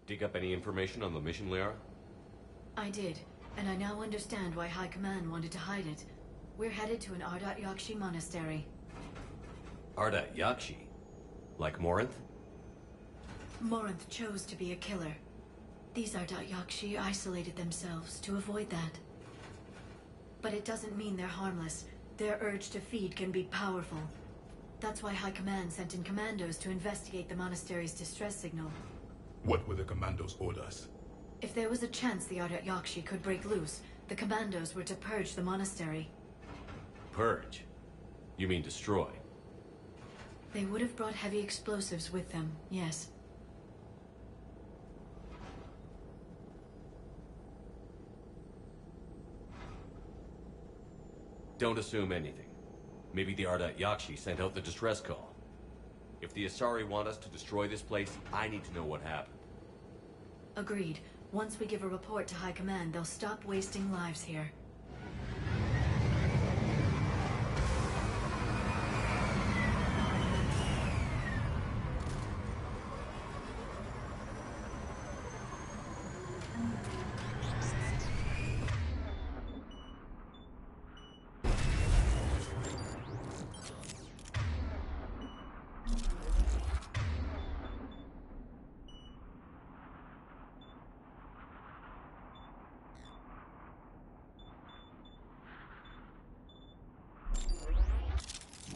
Dig up any information on the mission, Liara? I did, and I now understand why High Command wanted to hide it. We're headed to an Ardat Yakshi monastery. Ardat Yakshi? Like Morinth? Morinth chose to be a killer. These Ardat Yakshi isolated themselves to avoid that. But it doesn't mean they're harmless. Their urge to feed can be powerful. That's why High Command sent in commandos to investigate the monastery's distress signal. What were the commandos' orders? If there was a chance the Ardat Yakshi could break loose, the commandos were to purge the monastery. Purge? You mean destroy? They would have brought heavy explosives with them, yes. Don't assume anything. Maybe the Ardat Yakshi sent out the distress call. If the Asari want us to destroy this place, I need to know what happened. Agreed. Once we give a report to High Command, they'll stop wasting lives here.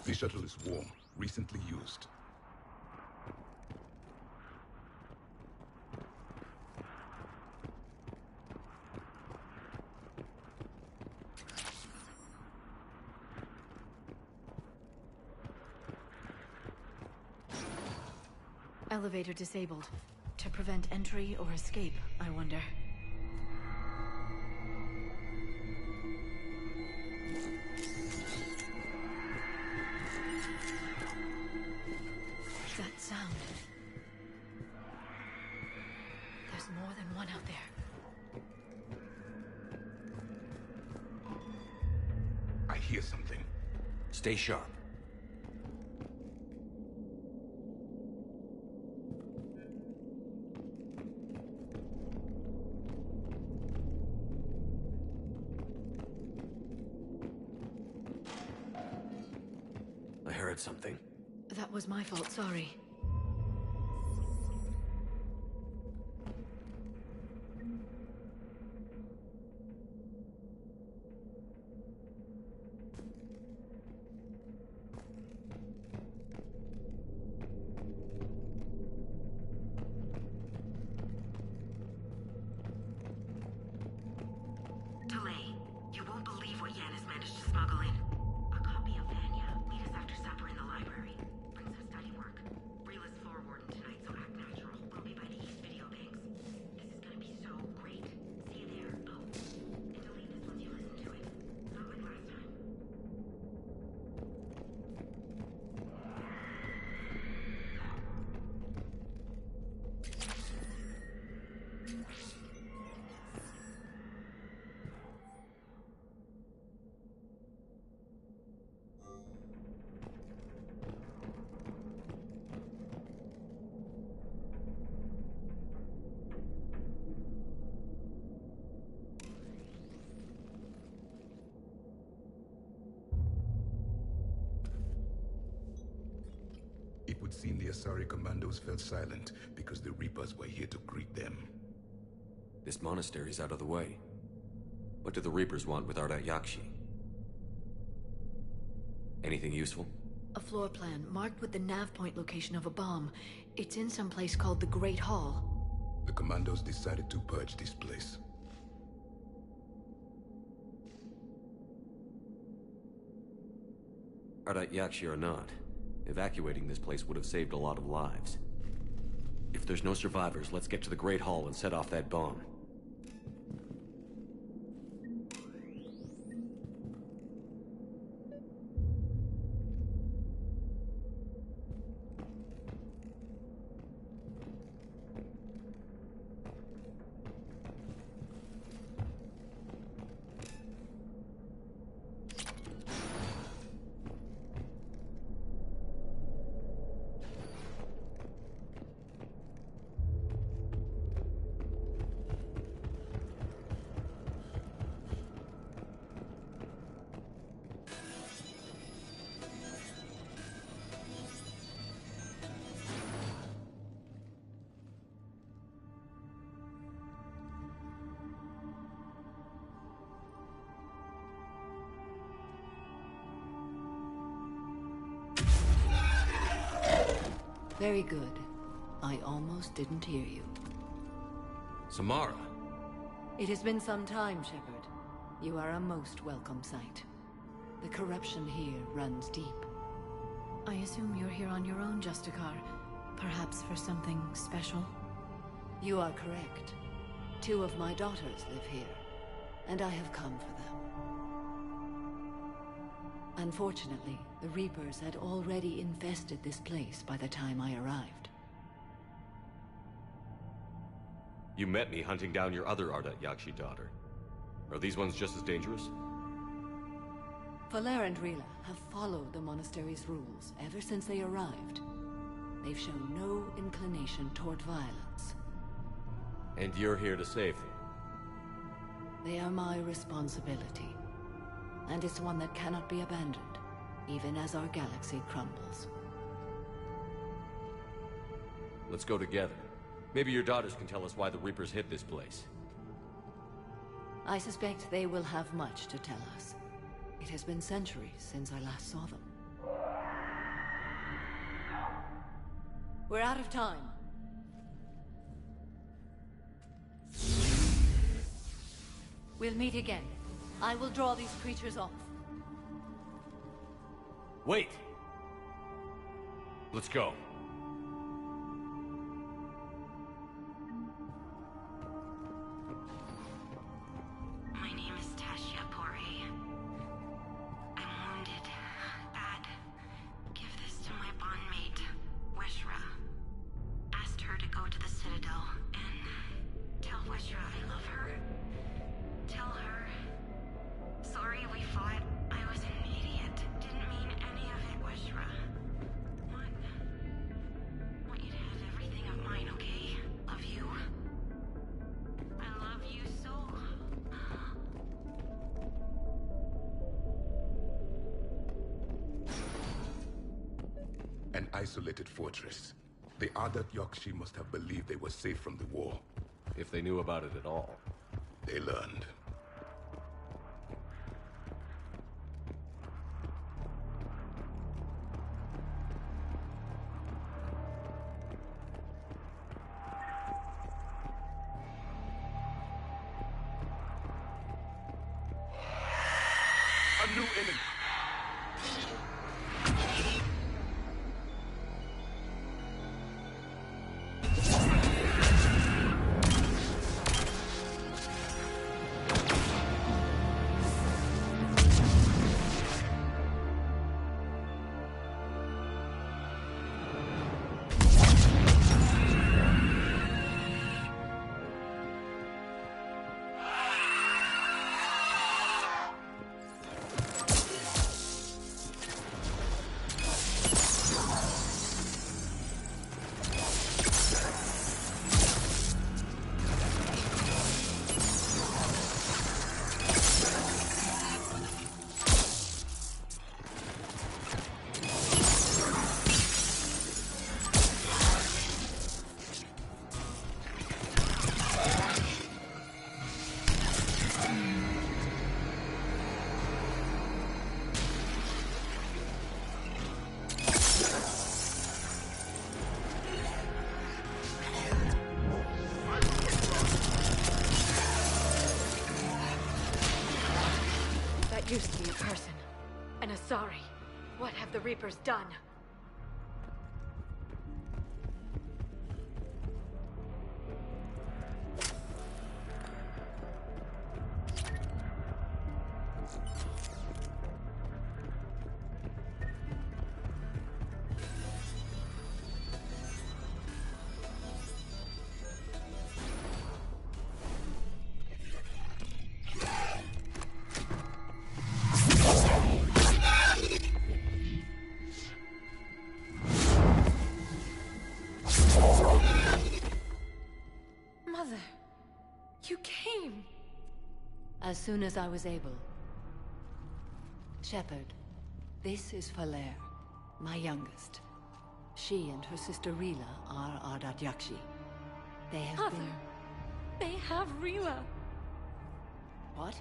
The shuttle is warm, recently used. Elevator disabled. To prevent entry or escape, I wonder. That sound. There's more than one out there. I hear something. Stay sharp. I heard something. That was my fault, sorry. Delay. You won't believe what Yan has managed to smuggle in. A copy of Vanya. Meet us after supper in the library. Brings her study work. Reela's floor warden tonight, so act natural. We'll be by the East Video Banks. This is gonna be so great. See you there. Oh, and delete this once you listen to it. Not like last time. It would seem the Asari commandos fell silent because the Reapers were here to greet them. This monastery's out of the way. What do the Reapers want with Ardat Yakshi? Anything useful? A floor plan marked with the nav point location of a bomb. It's in some place called the Great Hall. The commandos decided to purge this place. Ardat Yakshi or not, evacuating this place would have saved a lot of lives. If there's no survivors, let's get to the Great Hall and set off that bomb. Very good. I almost didn't hear you. Samara! It has been some time, Shepard. You are a most welcome sight. The corruption here runs deep. I assume you're here on your own, Justicar. Perhaps for something special? You are correct. 2 of my daughters live here, and I have come for them. Unfortunately, the Reapers had already infested this place by the time I arrived. You met me hunting down your other Ardat Yakshi daughter. Are these ones just as dangerous? Valer and Reela have followed the monastery's rules ever since they arrived. They've shown no inclination toward violence. And you're here to save them? They are my responsibility. And it's one that cannot be abandoned, even as our galaxy crumbles. Let's go together. Maybe your daughters can tell us why the Reapers hit this place. I suspect they will have much to tell us. It has been centuries since I last saw them. We're out of time. We'll meet again. I will draw these creatures off. Wait! Let's go. An isolated fortress. The Ardat Yakshi must have believed they were safe from the war. If they knew about it at all. They learned. A new enemy. Used to be a person. An Asari. What have the Reapers done? You came! As soon as I was able. Shepard, this is Falere, my youngest. She and her sister Rila are Ardat Yakshi. They have Mother, been... they have Rila! What?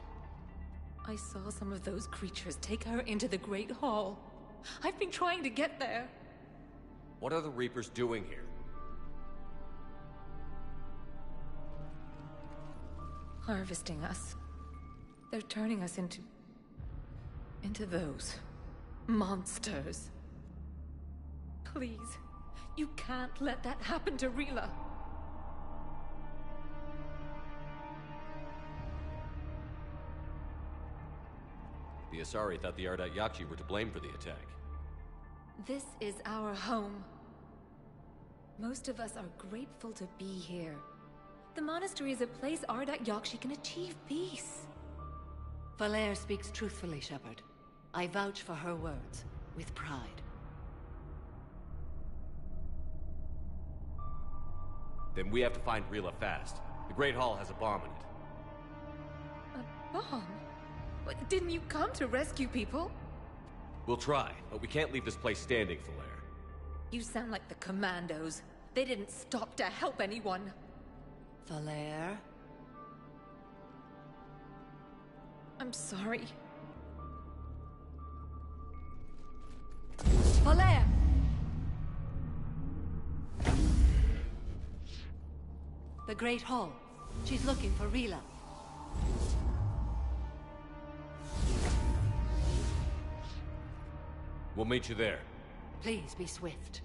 I saw some of those creatures take her into the Great Hall. I've been trying to get there. What are the Reapers doing here? Harvesting us. They're turning us into those monsters. Please, you can't let that happen to Rila. The Asari thought the Ardat Yakshi were to blame for the attack. This is our home. Most of us are grateful to be here. The monastery is a place Ardat Yakshi can achieve peace. Falere speaks truthfully, Shepard. I vouch for her words, with pride. Then we have to find Rila fast. The Great Hall has a bomb in it. A bomb? What, didn't you come to rescue people? We'll try, but we can't leave this place standing, Falere. You sound like the Commandos. They didn't stop to help anyone. Falere? I'm sorry. Falere! The Great Hall. She's looking for Rila. We'll meet you there. Please be swift.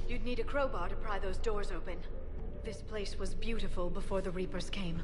You'd need a crowbar to pry those doors open. This place was beautiful before the Reapers came.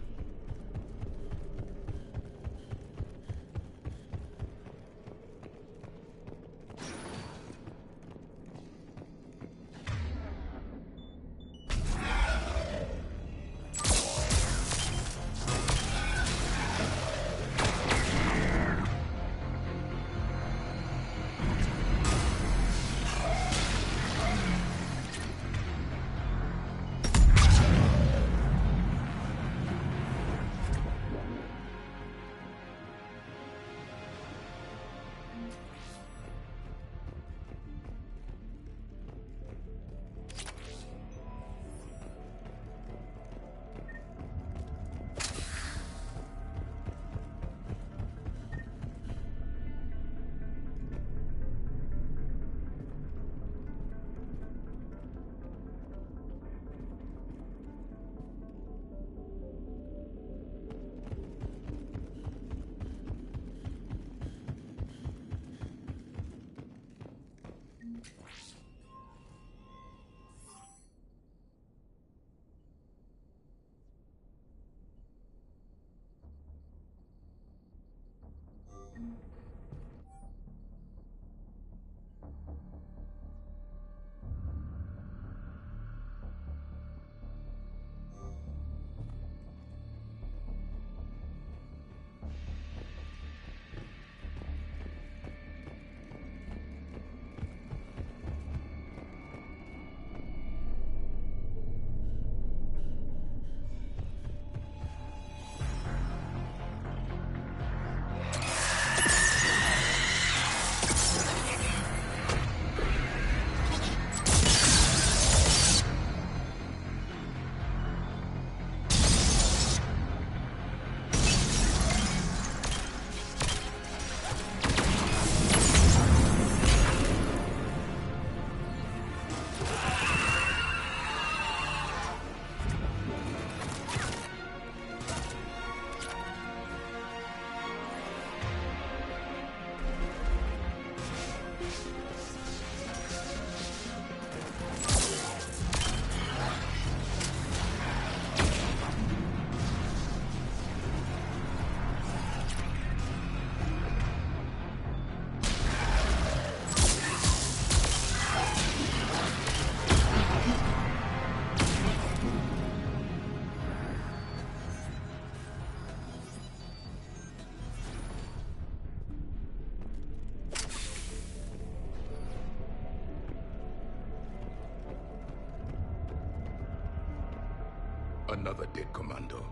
Another dead commando.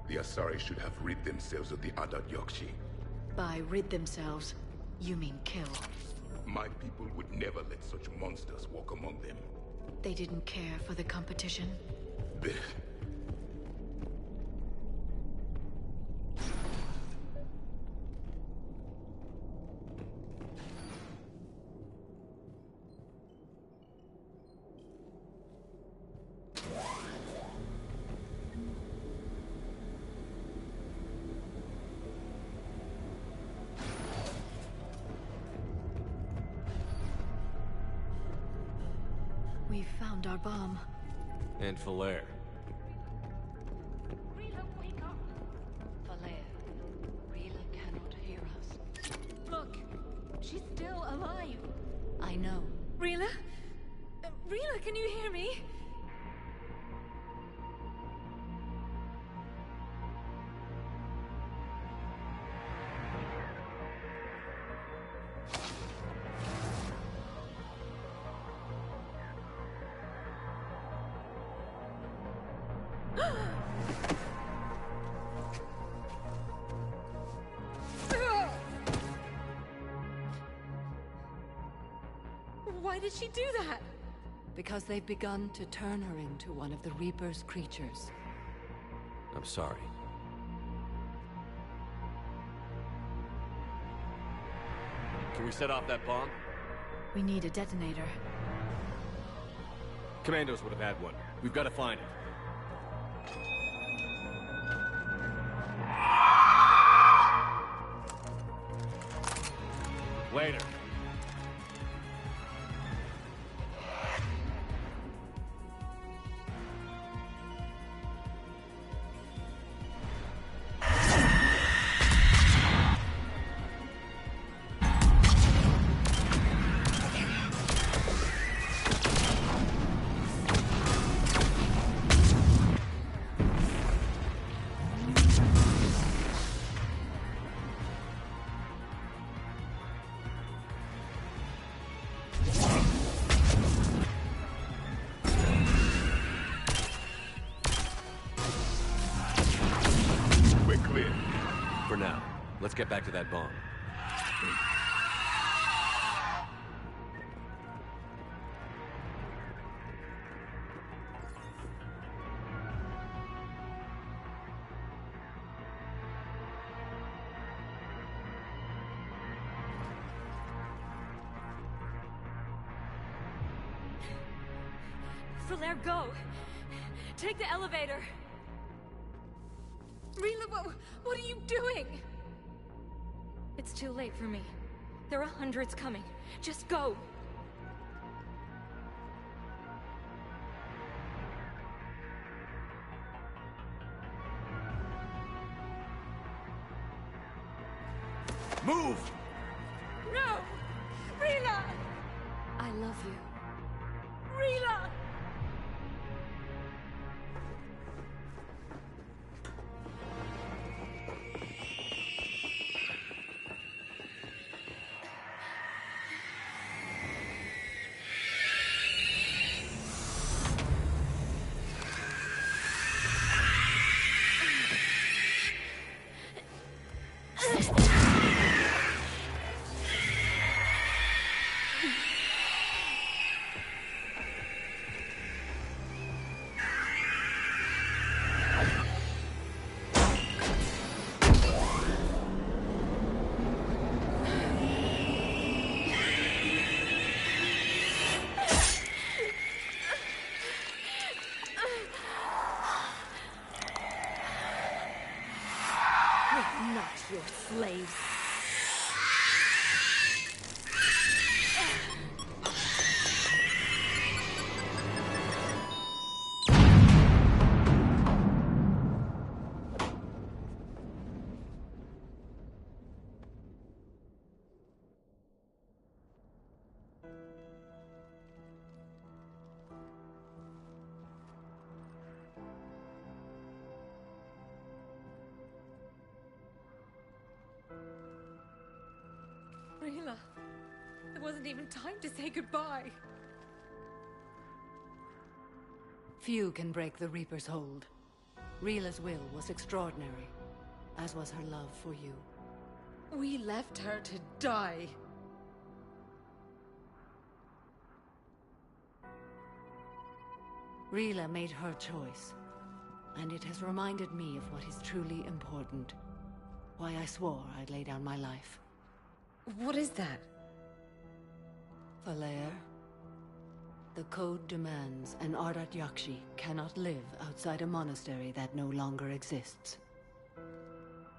The Asari should have rid themselves of the Ardat Yakshi. By rid themselves, you mean kill. My people would never let such monsters walk among them. They didn't care for the competition? The... We found our bomb. And Falair. Rila, wake up! Falair, Rila cannot hear us. Look, she's still alive. I know. Rila? Rila, can you hear me? Why did she do that? Because they've begun to turn her into one of the Reaper's creatures. I'm sorry. Can we set off that bomb? We need a detonator. Commandos would have had one. We've got to find it. Later. We're clear. For now, let's get back to that bomb. Falair, go! Take the elevator! Rila, what are you doing? It's too late for me. There are hundreds coming. Just go! Move! No! Rila! I love you. Rila! We're not your slaves. Rila, there wasn't even time to say goodbye. Few can break the Reaper's hold. Rila's will was extraordinary, as was her love for you. We left her to die. Rila made her choice, and it has reminded me of what is truly important. Why I swore I'd lay down my life. What is that? Falere, the code demands an Ardat Yakshi cannot live outside a monastery that no longer exists.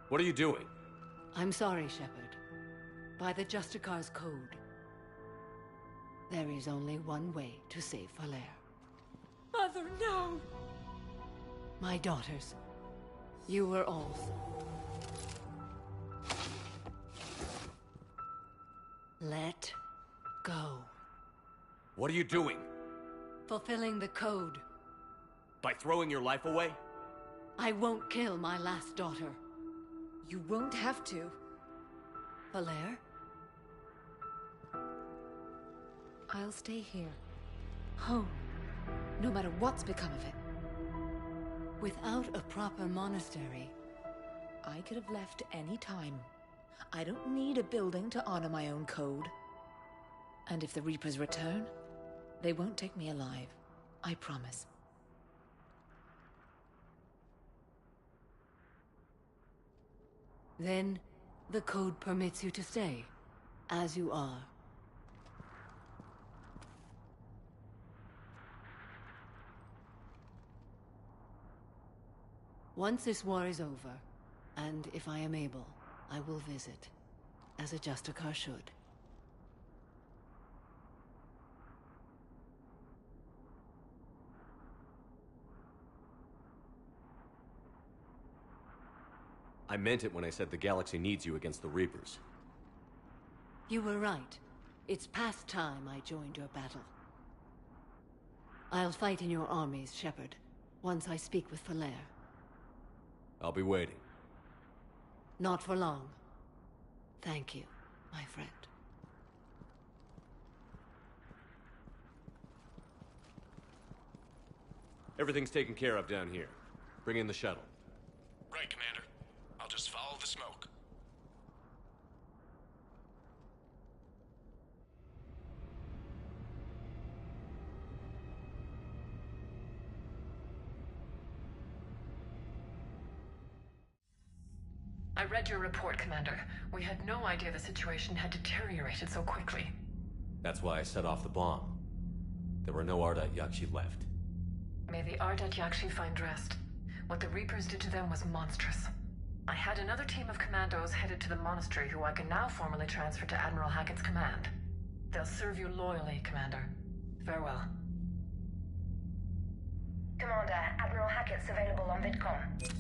What are you doing? I'm sorry, Shepard. By the Justicar's code, there is only one way to save Falere. Mother, no! My daughters, you were all. Let go. What are you doing? Fulfilling the code. By throwing your life away? I won't kill my last daughter. You won't have to. Falere? I'll stay here. Home. No matter what's become of it. Without a proper monastery, I could have left any time. I don't need a building to honor my own code. And if the Reapers return, they won't take me alive. I promise. then the code permits you to stay, as you are. Once this war is over, and if I am able, I will visit, as a Justicar should. I meant it when I said the galaxy needs you against the Reapers. You were right. It's past time I joined your battle. I'll fight in your armies, Shepard, once I speak with Falere. I'll be waiting. Not for long. Thank you, my friend. Everything's taken care of down here. Bring in the shuttle. Right, Commander. I'll just follow the smoke. I read your report, Commander. We had no idea the situation had deteriorated so quickly. That's why I set off the bomb. There were no Ardat Yakshi left. May the Ardat Yakshi find rest. What the Reapers did to them was monstrous. I had another team of commandos headed to the monastery who I can now formally transfer to Admiral Hackett's command. They'll serve you loyally, Commander. Farewell. Commander, Admiral Hackett's available on VidCom.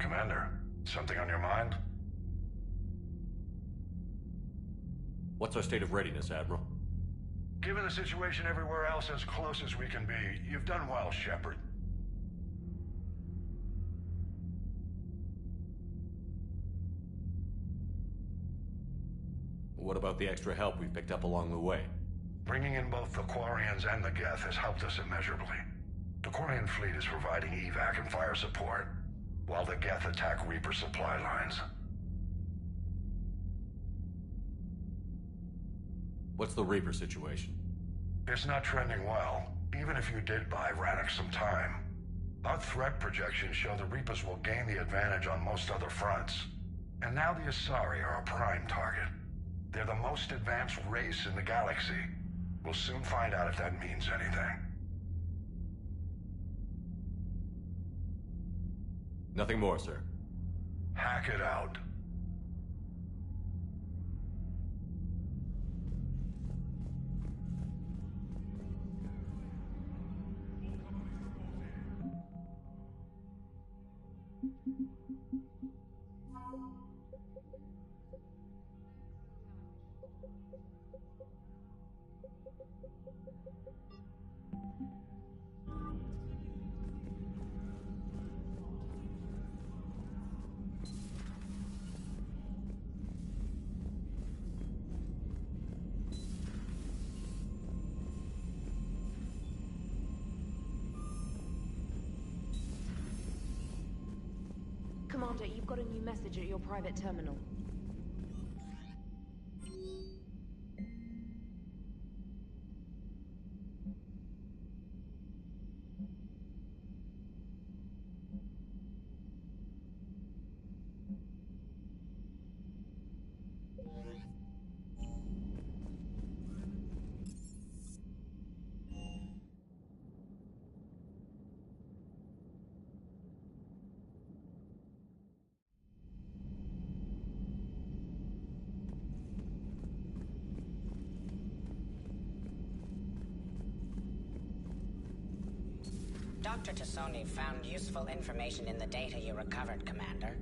Commander, something on your mind? What's our state of readiness, Admiral? Given the situation everywhere else, as close as we can be, you've done well, Shepard. What about the extra help we picked up along the way? Bringing in both the Quarians and the Geth has helped us immeasurably. The Quarian fleet is providing evac and fire support, while the Geth attack Reaper supply lines. What's the Reaper situation? It's not trending well, even if you did buy Radix some time. Our threat projections show the Reapers will gain the advantage on most other fronts. And now the Asari are a prime target. They're the most advanced race in the galaxy. We'll soon find out if that means anything. Nothing more, sir. Hack it out. Commander, you've got a new message at your private terminal. Dr. Tassoni found useful information in the data you recovered, Commander.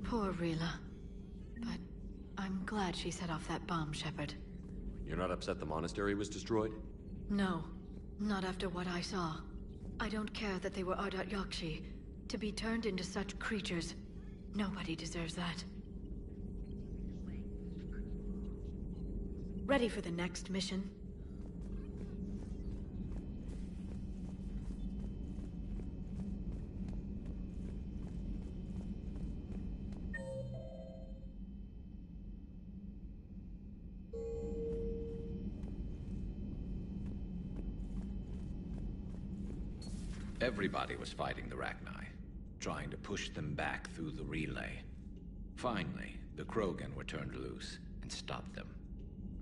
Poor Rila. But I'm glad she set off that bomb, Shepard. You're not upset the monastery was destroyed? No. Not after what I saw. I don't care that they were Ardat Yakshi. To be turned into such creatures, nobody deserves that. Ready for the next mission? Everybody was fighting the Rachni, trying to push them back through the relay. Finally, the Krogan were turned loose and stopped them.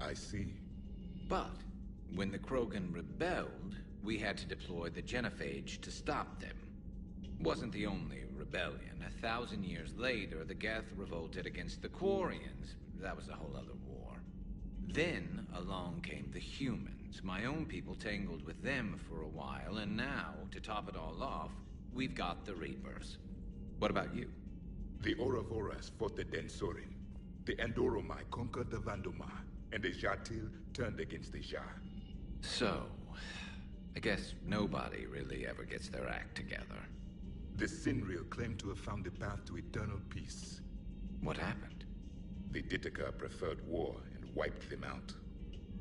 I see. But when the Krogan rebelled, we had to deploy the genophage to stop them. Wasn't the only rebellion. 1,000 years later, the Geth revolted against the Quarians. That was a whole other war. Then along came the humans. My own people tangled with them for a while, and now, to top it all off, we've got the Reapers. What about you? The Ouroboros fought the Densorin. The Andoromai conquered the Vandomar, and the Jatil turned against the Jah. So, I guess nobody really ever gets their act together. The Sinreal claimed to have found the path to eternal peace. What happened? The Ditaka preferred war and wiped them out.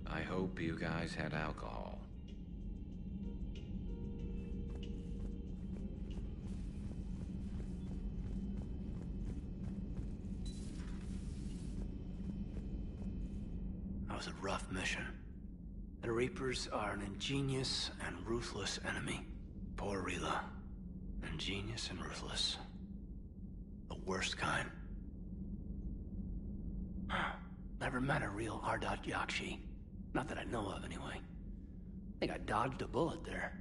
I hope you guys had alcohol. That was a rough mission. The Reapers are an ingenious and ruthless enemy. Poor Rila. Ingenious and ruthless. The worst kind. Never met a real Ardat Yakshi. Not that I know of, anyway. I think I dodged a bullet there.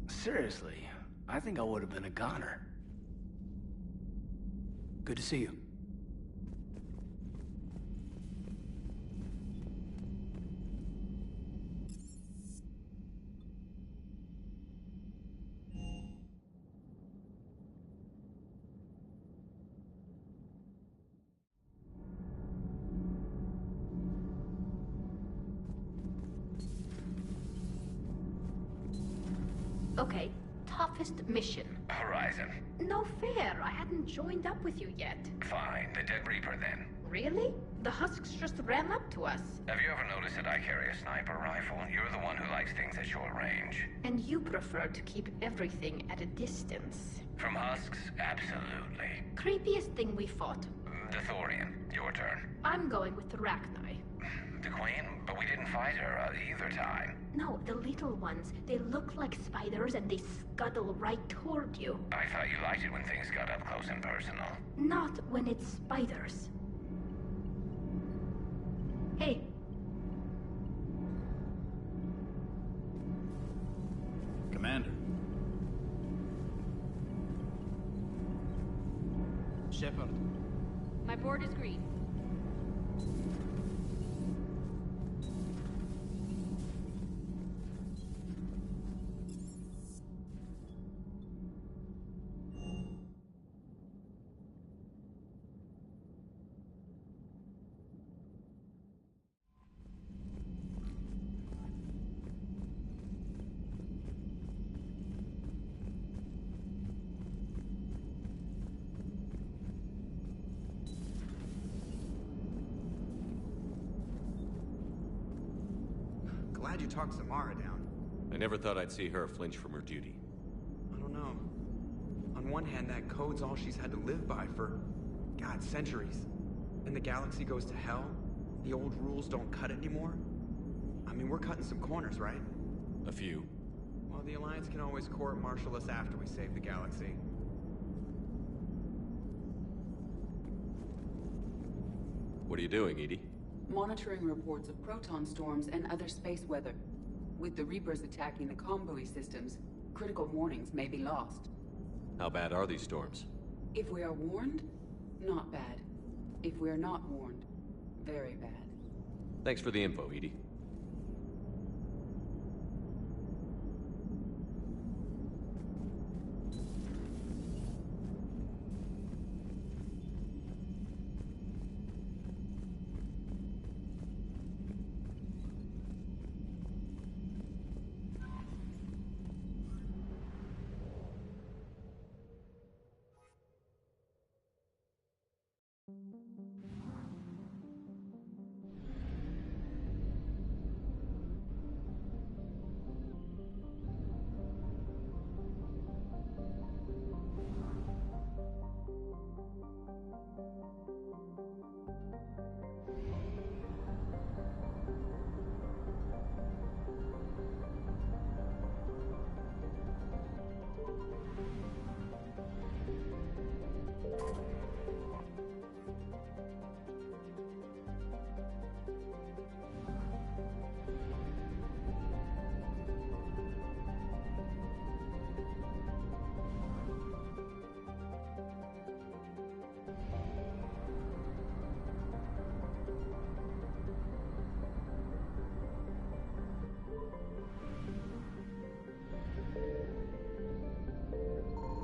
Seriously, I think I would have been a goner. Good to see you. Okay, toughest mission. Horizon. No fair, I hadn't joined up with you yet. Fine, the Dead Reaper then. Really? The Husks just ran up to us. Have you ever noticed that I carry a sniper rifle? You're the one who likes things at short range. And you prefer to keep everything at a distance. From Husks? Absolutely. Creepiest thing we fought. The Thorian. Your turn. I'm going with the Rachni. the Queen, but we didn't fight her either time. No, the little ones. They look like spiders and they scuttle right toward you. I thought you liked it when things got up close and personal. Not when it's spiders. Hey. Commander. Shepard. My board is green. Glad you talked Samara down. I never thought I'd see her flinch from her duty. I don't know. On one hand, that code's all she's had to live by for, God, centuries. And the galaxy goes to hell. The old rules don't cut anymore. I mean, we're cutting some corners, right? A few. Well, the Alliance can always court-martial us after we save the galaxy. What are you doing, Edie? Monitoring reports of proton storms and other space weather. With the Reapers attacking the comm buoy systems, critical warnings may be lost. How bad are these storms? If we are warned, not bad. If we are not warned, very bad. Thanks for the info, Edie.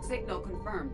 Signal confirmed.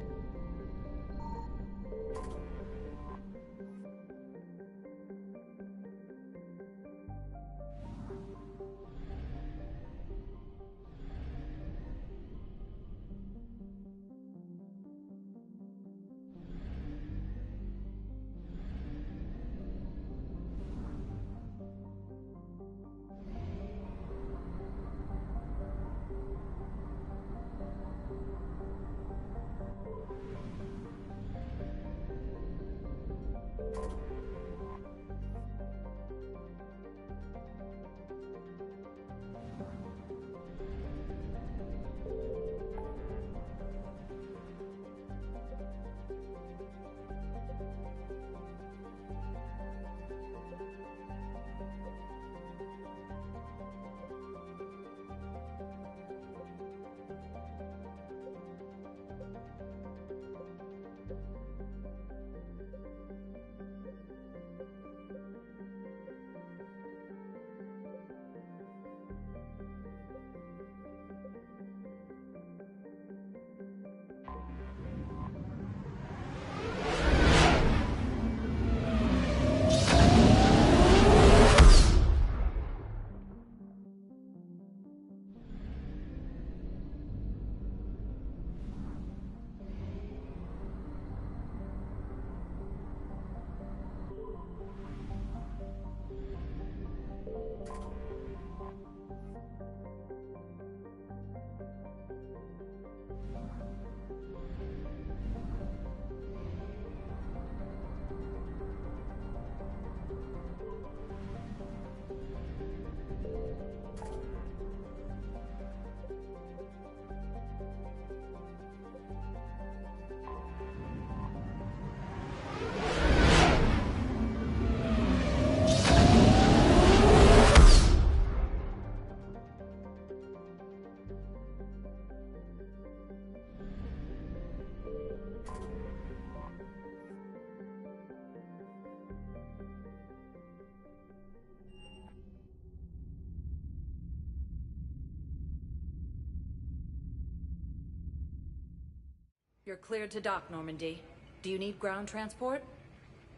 You're cleared to dock, Normandy. Do you need ground transport?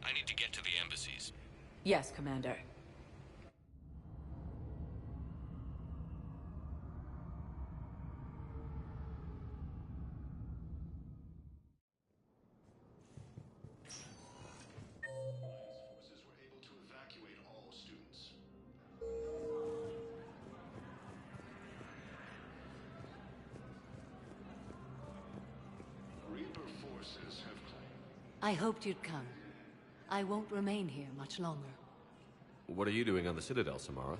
I need to get to the embassies. Yes, Commander. I hoped you'd come. I won't remain here much longer. What are you doing on the Citadel, Samara?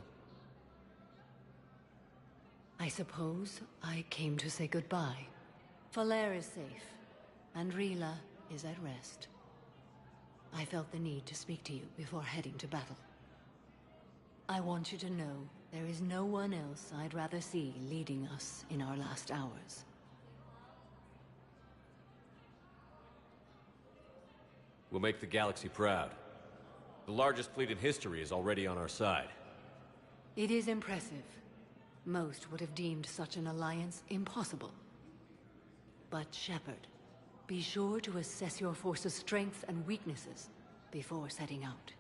I suppose I came to say goodbye. Falair is safe, and Rila is at rest. I felt the need to speak to you before heading to battle. I want you to know there is no one else I'd rather see leading us in our last hours. We'll make the galaxy proud. The largest fleet in history is already on our side. It is impressive. Most would have deemed such an alliance impossible. But Shepard, be sure to assess your force's strengths and weaknesses before setting out.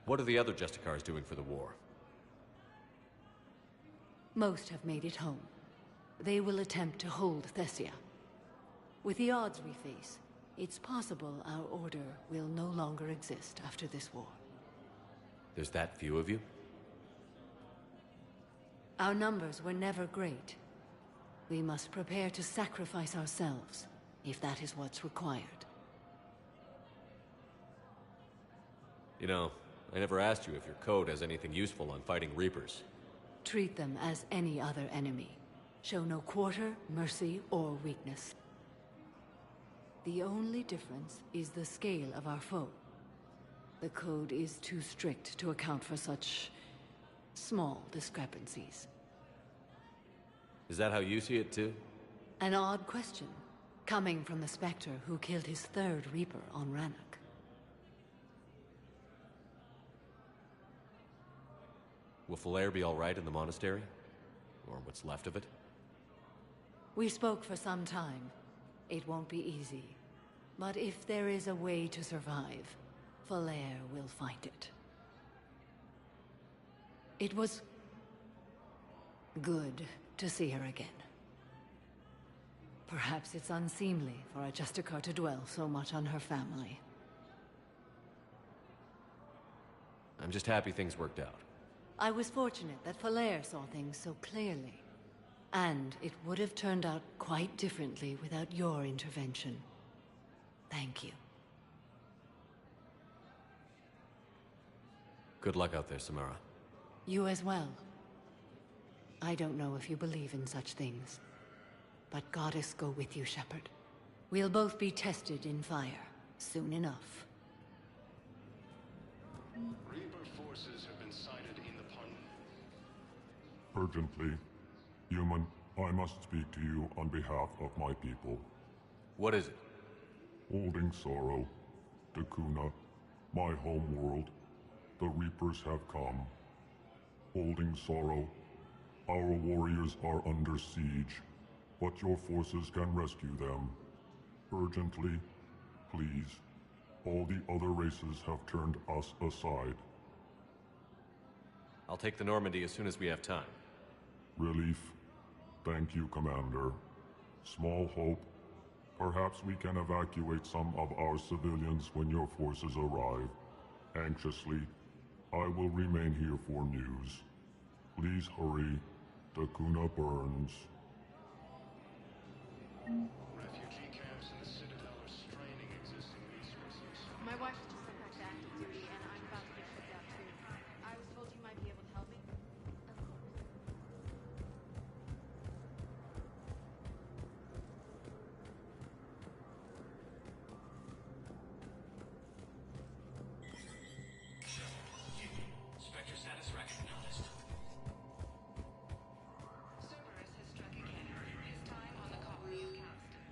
What are the other Justicars doing for the war? Most have made it home. They will attempt to hold Thessia. With the odds we face, it's possible our order will no longer exist after this war. There's that few of you? Our numbers were never great. We must prepare to sacrifice ourselves, if that is what's required. You know, I never asked you if your code has anything useful on fighting Reapers. Treat them as any other enemy. Show no quarter, mercy, or weakness. The only difference is the scale of our foe. The code is too strict to account for such small discrepancies. Is that how you see it too? An odd question, coming from the Spectre who killed his third Reaper on Rannoch. Will Falair be all right in the monastery? Or what's left of it? We spoke for some time. It won't be easy. But if there is a way to survive, Falair will find it. It was good to see her again. Perhaps it's unseemly for a Justicar to dwell so much on her family. I'm just happy things worked out. I was fortunate that Falair saw things so clearly. And it would have turned out quite differently without your intervention. Thank you. Good luck out there, Samara. You as well. I don't know if you believe in such things, but Goddess go with you, Shepard. We'll both be tested in fire, soon enough. Reaper forces have been sighted in the Pun. Urgently. Human, I must speak to you on behalf of my people. What is it? Holding Sorrow, Dakuna, my home world, the Reapers have come. Holding Sorrow, our warriors are under siege, but your forces can rescue them. Urgently, please. All the other races have turned us aside. I'll take the Normandy as soon as we have time. Relief. Thank you, Commander. Small hope. Perhaps we can evacuate some of our civilians when your forces arrive. Anxiously, I will remain here for news. Please hurry. Dakuna burns. Refugee camps in the Citadel are straining existing resources. My wife just sent back to active duty, and I'm about to get shipped out too. I was told you might be able to help me. Spectre status recognized. Cerberus has struck again. His time on the copper you cast.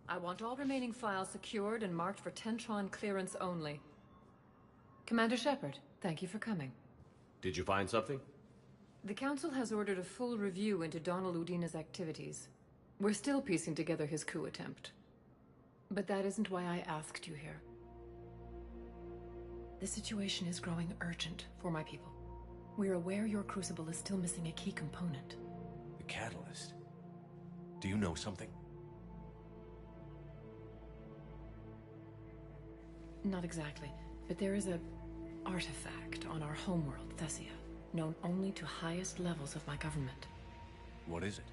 I want all remaining files secured and marked for Tentron clearance only. Commander Shepard, thank you for coming. Did you find something? The Council has ordered a full review into Donald Udina's activities. We're still piecing together his coup attempt. But that isn't why I asked you here. The situation is growing urgent for my people. We're aware your crucible is still missing a key component. The catalyst? Do you know something? Not exactly, but there is a artifact on our homeworld, Thessia, known only to highest levels of my government. What is it?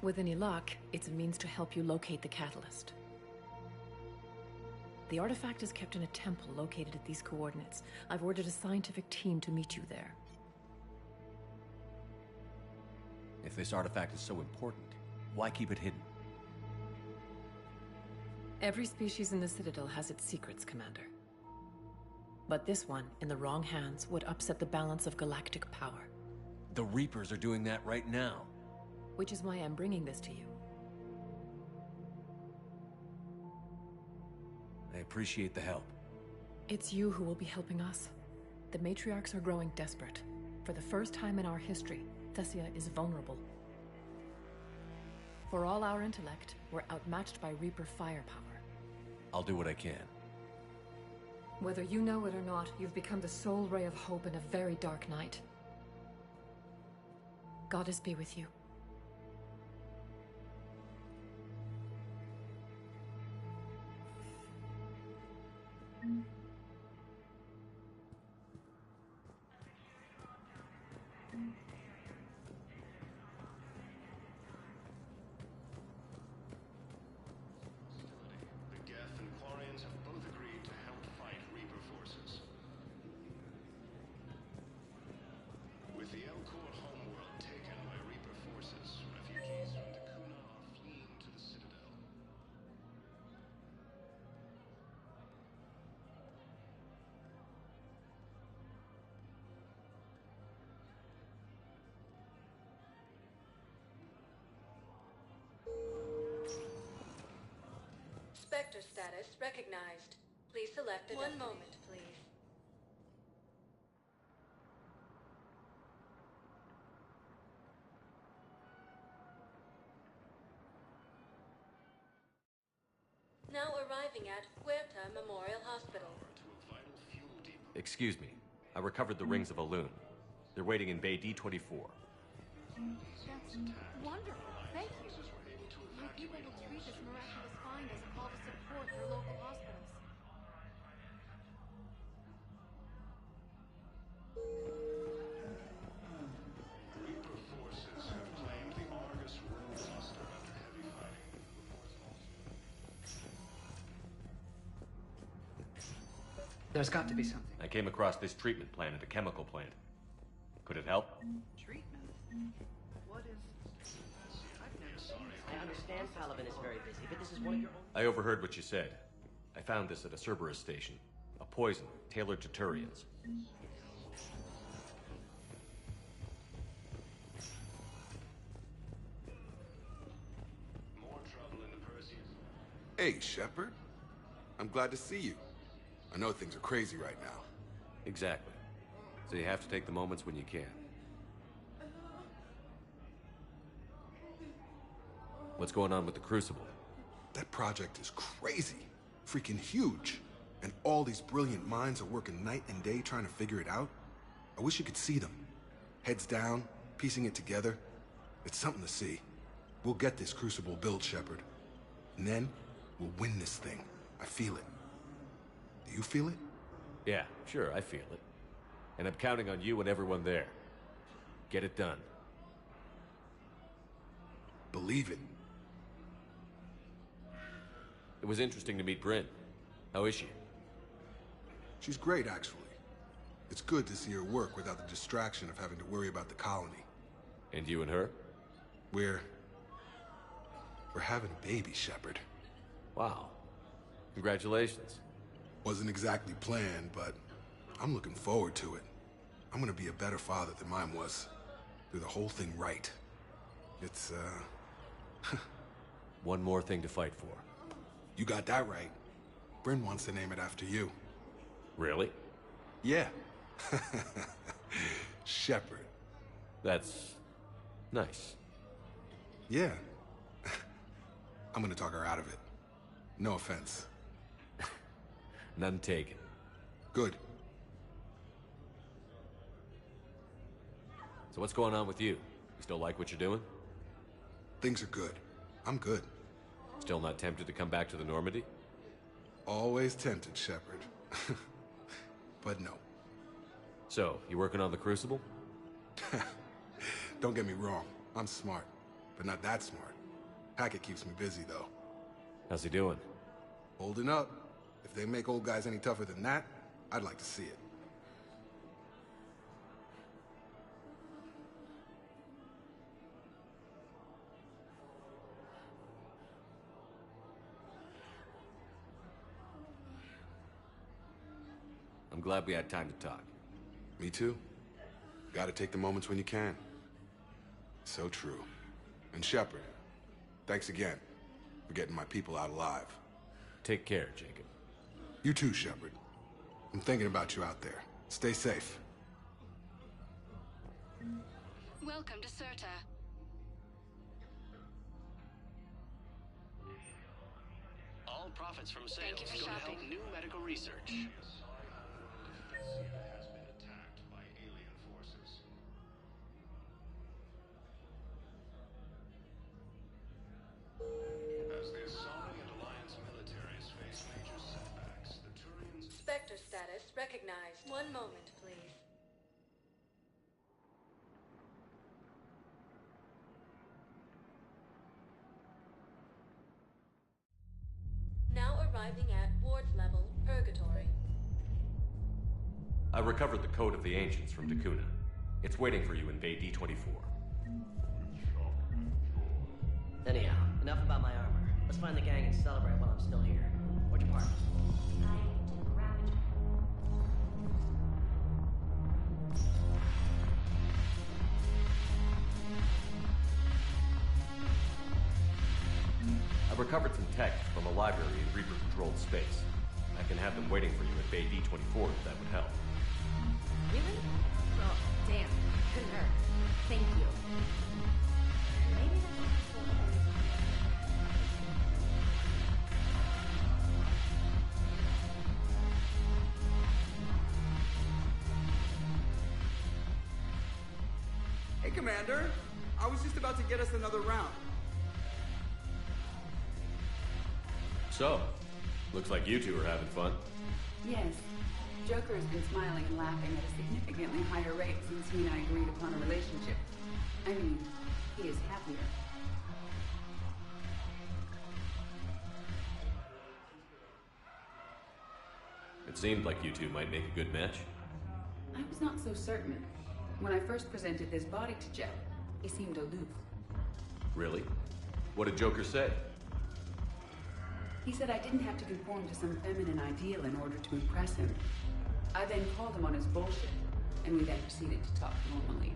With any luck, it's a means to help you locate the catalyst. The artifact is kept in a temple located at these coordinates. I've ordered a scientific team to meet you there. If this artifact is so important, why keep it hidden? Every species in the Citadel has its secrets, Commander. But this one, in the wrong hands, would upset the balance of galactic power. The Reapers are doing that right now. Which is why I'm bringing this to you. I appreciate the help. It's you who will be helping us. The matriarchs are growing desperate. For the first time in our history, Thessia is vulnerable. For all our intellect, we're outmatched by Reaper firepower. I'll do what I can. Whether you know it or not, you've become the sole ray of hope in a very dark night. Goddess be with you. Spectre status recognized. Please select a One moment, please. Now arriving at Huerta Memorial Hospital. Excuse me. I recovered the rings of Elune. They're waiting in Bay D-24. That's wonderful. Thank you. My people will treat this miraculous find as a call to support their local hospitals. Reaper forces have claimed the Argus World Cluster after heavy fighting. There's got to be something. I came across this treatment plant at a chemical plant. Could it help? Treatment? What is... I understand Paladin is very busy, but this is one of your own... I overheard what you said. I found this at a Cerberus station. A poison tailored to Turians. More trouble in the Perseus. Hey, Shepard. I'm glad to see you. I know things are crazy right now. Exactly. So you have to take the moments when you can. What's going on with the Crucible? That project is crazy. Freaking huge. And all these brilliant minds are working night and day trying to figure it out. I wish you could see them. Heads down, piecing it together. It's something to see. We'll get this Crucible built, Shepard. And then, we'll win this thing. I feel it. Do you feel it? Yeah, sure, I feel it. And I'm counting on you and everyone there. Get it done. Believe it. It was interesting to meet Bryn. How is she? She's great, actually. It's good to see her work without the distraction of having to worry about the colony. And you and her? We're having a baby, Shepard. Wow. Congratulations. Wasn't exactly planned, but I'm looking forward to it. I'm gonna be a better father than mine was. Do the whole thing right. It's, One more thing to fight for. You got that right. Bryn wants to name it after you. Really? Yeah. Shepard. That's nice. Yeah. I'm gonna talk her out of it. No offense. None taken. Good. So what's going on with you? You still like what you're doing? Things are good. I'm good. Still not tempted to come back to the Normandy? Always tempted, Shepard. But no. So, you working on the Crucible? Don't get me wrong. I'm smart, but not that smart. Hackett keeps me busy, though. How's he doing? Holding up. If they make old guys any tougher than that, I'd like to see it. I'm glad we had time to talk. Me too. Gotta take the moments when you can. So true. And Shepard, thanks again for getting my people out alive. Take care, Jacob. You too, Shepard. I'm thinking about you out there. Stay safe. Welcome to Serta. All profits from sales Thank you for go to shopping. help new medical research. Spectre status recognized. One moment, please. Now arriving at ward level, Purgatory. I recovered the Code of the Ancients from Takuna. It's waiting for you in Bay D24. Anyhow, enough about my armor. Let's find the gang and celebrate while I'm still here. Where'd you park? I recovered some tech from a library in Reaper-controlled space. I can have them waiting for you at Bay D24 if that would help. Really? Oh, damn. Couldn't hurt. Thank you. Maybe Hey, Commander. I was just about to get us another round. So, looks like you two are having fun. Yes. Joker has been smiling and laughing at a significantly higher rate since he and I agreed upon a relationship. I mean, he is happier. It seemed like you two might make a good match. I was not so certain. When I first presented this body to Jeff, he seemed aloof. Really? What did Joker say? He said I didn't have to conform to some feminine ideal in order to impress him. I then called him on his bullshit, and we then proceeded to talk normally.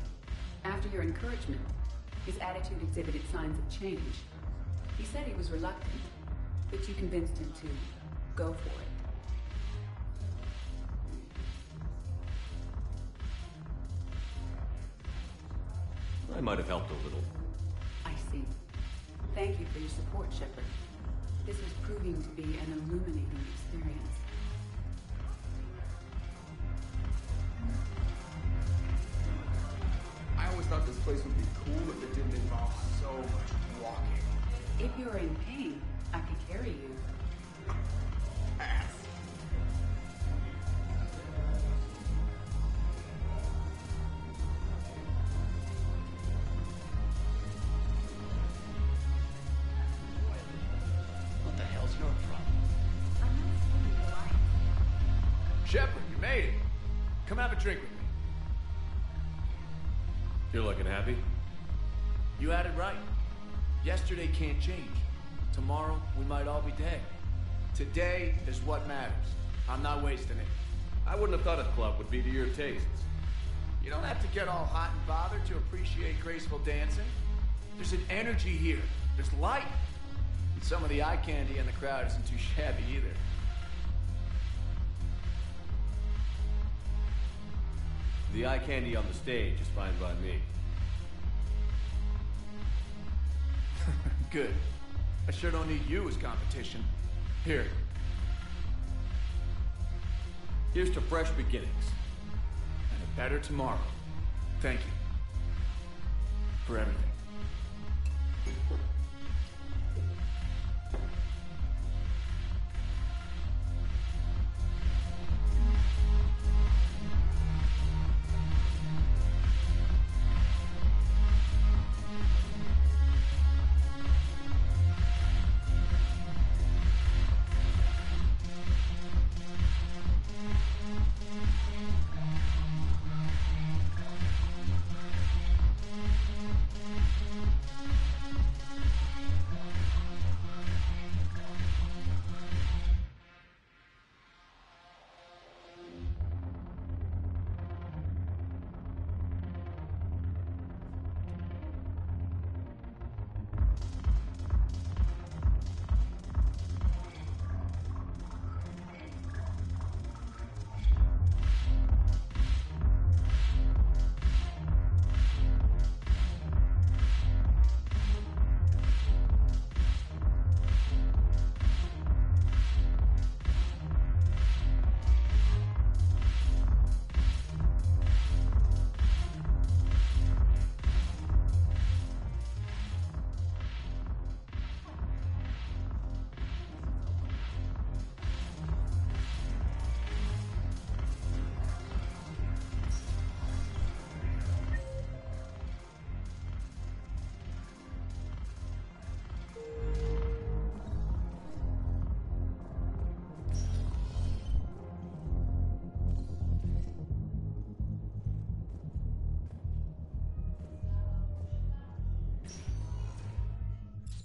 After your encouragement, his attitude exhibited signs of change. He said he was reluctant, but you convinced him to go for it. I might have helped a little. I see. Thank you for your support, Shepard. This is proving to be an illuminating experience. I always thought this place would be cool if it didn't involve so much walking. If you're in pain, I can carry you. Ass. What the hell's your problem? Shepard, you made it. Come have a drink with me. You're looking happy? You had it right. Yesterday can't change. Tomorrow, we might all be dead. Today is what matters. I'm not wasting it. I wouldn't have thought a club would be to your tastes. You don't have to get all hot and bothered to appreciate graceful dancing. There's an energy here. There's light. Some of the eye candy in the crowd isn't too shabby either. The eye candy on the stage is fine by me. Good. I sure don't need you as competition. Here. Here's to fresh beginnings. And a better tomorrow. Thank you. For everything.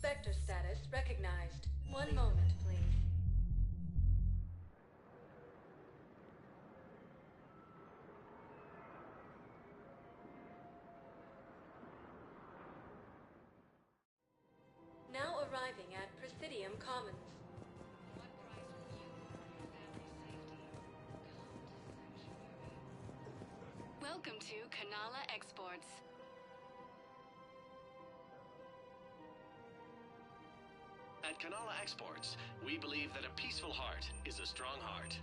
Spectre status recognized. One moment, please. Now arriving at Presidium Commons. Welcome to Kanala Exports. At Kanala Exports, we believe that a peaceful heart is a strong heart.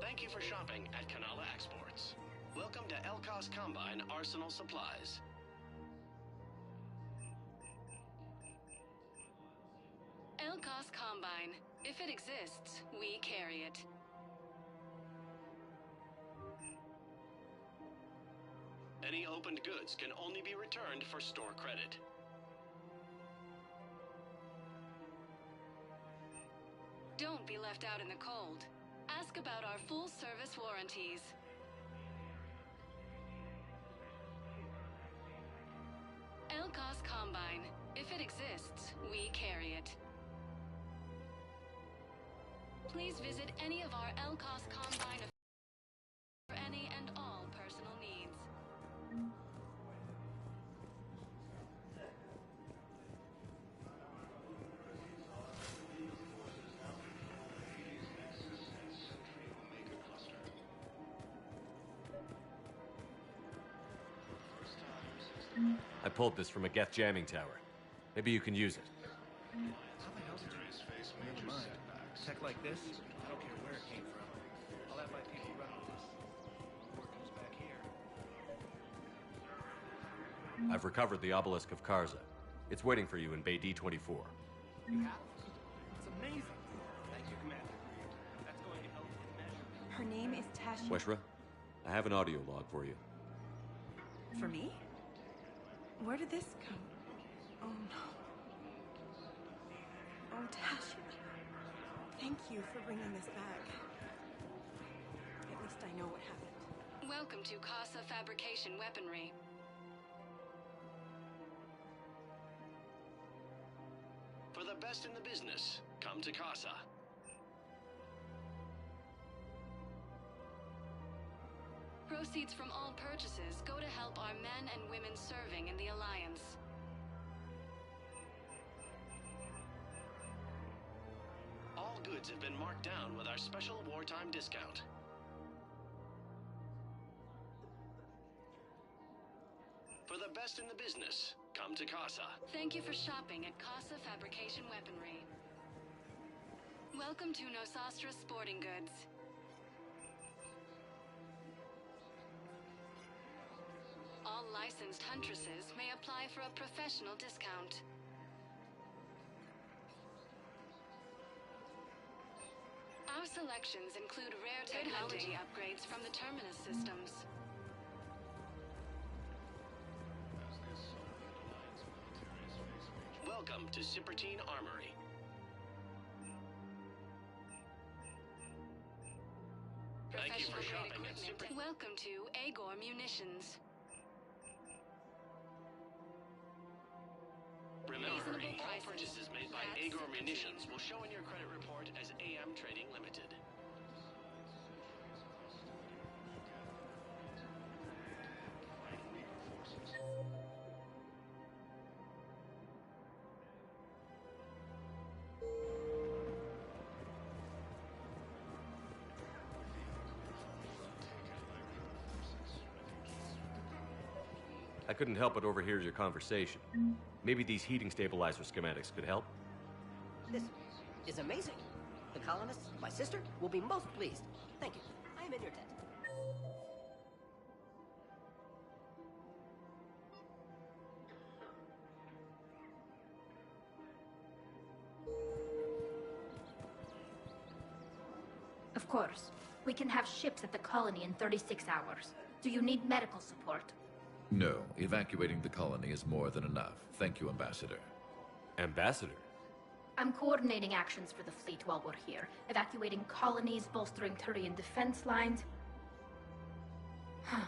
Thank you for shopping at Kanala Exports. Welcome to Elkos Combine Arsenal Supplies. Elkos Combine. If it exists, we carry it. Any opened goods can only be returned for store credit. Don't be left out in the cold. Ask about our full-service warranties. Elkos Combine. If it exists, we carry it. Please visit any of our Elkos Combine for any and all personal needs. I pulled this from a Geth jamming tower. Maybe you can use it. Never mind. Tech like this, I don't care where it came from. I'll have my people run with this. Before it comes back here. I've recovered the obelisk of Karza. It's waiting for you in Bay D-24. You have? It's amazing. Thank you, Commander. That's going to help immeasurably. Her name is Tashi. Weshra, I have an audio log for you. For me? Where did this come? Oh no. Oh, Tashi. Thank you for bringing this back. At least I know what happened. Welcome to Casa Fabrication Weaponry. For the best in the business, come to Casa. Proceeds from all purchases go to help our men and women serving in the Alliance. goods have been marked down with our special wartime discount. For the best in the business, come to Casa. Thank you for shopping at Casa Fabrication Weaponry. Welcome to Nosastra Sporting Goods. All licensed huntresses may apply for a professional discount. Our selections include rare technology upgrades from the Terminus systems. Welcome to Cipertine Armory. Thank you for shopping at Cipertine. Welcome to Agor Munitions. Remember, all purchases made by Agor Munitions will show in your credit report as AM Trading Limited. I couldn't help but overhear your conversation. Maybe these heating stabilizer schematics could help? This is amazing. The colonists, my sister, will be most pleased. Thank you. I am in your debt. Of course. We can have ships at the colony in 36 hours. Do you need medical support? No, evacuating the colony is more than enough. Thank you, Ambassador. Ambassador? I'm coordinating actions for the fleet while we're here. Evacuating colonies, bolstering Turian defense lines. Huh.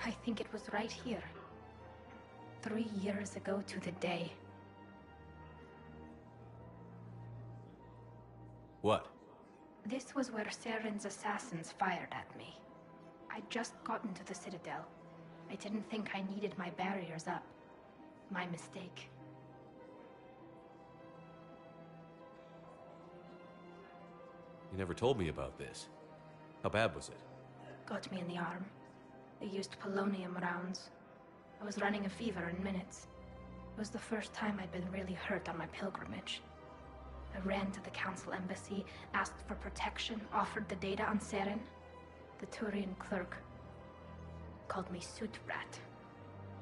I think it was right here. 3 years ago to the day. What? This was where Saren's assassins fired at me. I'd just gotten to the Citadel. I didn't think I needed my barriers up. My mistake. You never told me about this. How bad was it? Got me in the arm. They used polonium rounds. I was running a fever in minutes. It was the first time I'd been really hurt on my pilgrimage. I ran to the Council embassy, asked for protection, offered the data on Saren. The Turian clerk called me suit rat.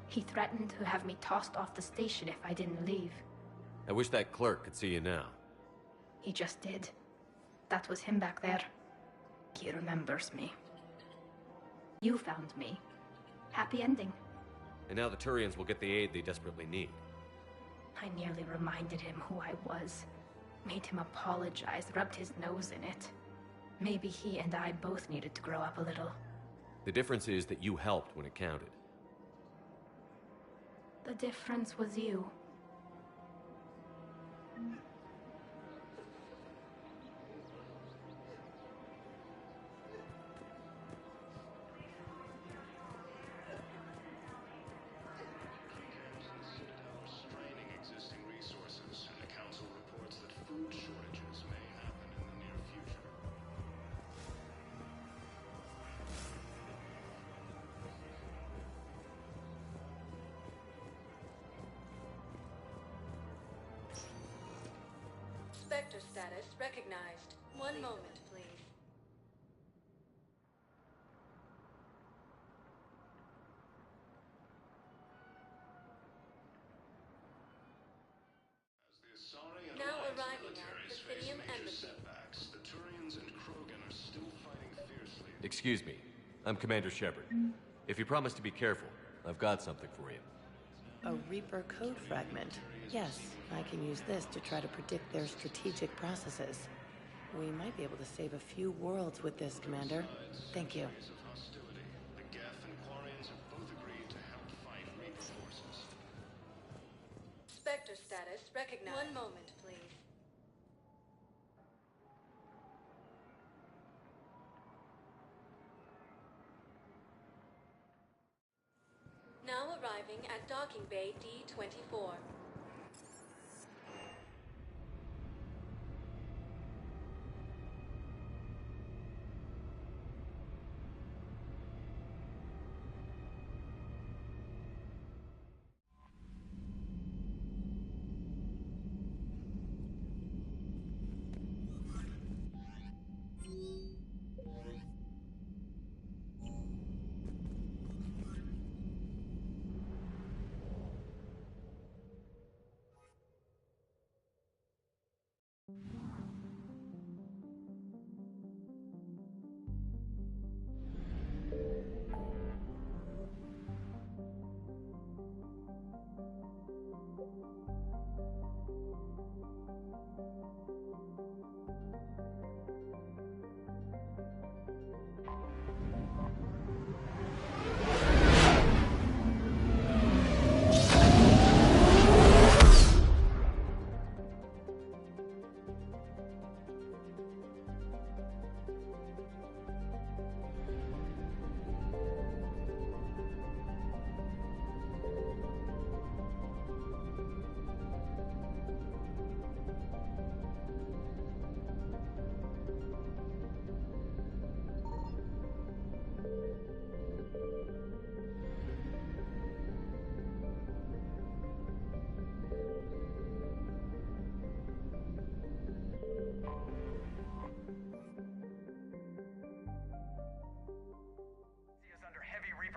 He threatened to have me tossed off the station if I didn't leave. I wish that clerk could see you now. He just did. That was him back there. He remembers me. You found me. Happy ending. And now the Turians will get the aid they desperately need. I nearly reminded him who I was. Made him apologize, rubbed his nose in it. Maybe he and I both needed to grow up a little. The difference is that you helped when it counted. The difference was you. Straining existing resources, and the Council reports that food shortages may happen in the near future. Spectre status recognized. One moment, please. Now arriving at Presidium Embassy. Setbacks, the Turians and Krogan are still fighting fiercely. Excuse me. I'm Commander Shepard. If you promise to be careful, I've got something for you. A Reaper code fragment. Yes, I can use this to try to predict their strategic processes. We might be able to save a few worlds with this, Commander. Thank you. The Geth and Quarians have both agreed to help fight Reaper forces. Spectre status recognized. One moment, please. Now arriving at Docking Bay D-24.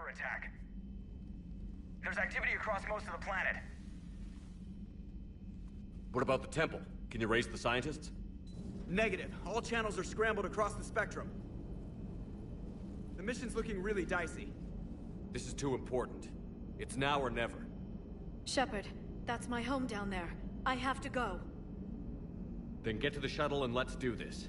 Attack. There's activity across most of the planet. What about the temple? Can you raise the scientists? Negative. All channels are scrambled across the spectrum. The mission's looking really dicey. This is too important. It's now or never. Shepard, that's my home down there. I have to go. Then get to the shuttle and let's do this.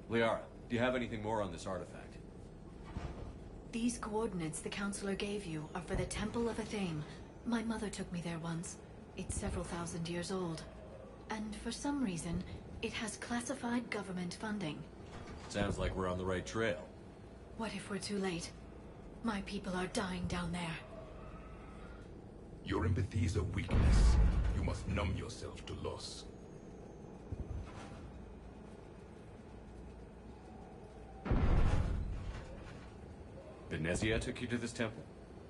Liara, do you have anything more on this artifact? These coordinates the counselor gave you are for the Temple of Athame. My mother took me there once. It's several thousand years old. And for some reason, it has classified government funding. Sounds like we're on the right trail. What if we're too late? My people are dying down there. Your empathy is a weakness. You must numb yourself to loss. Venezia took you to this temple?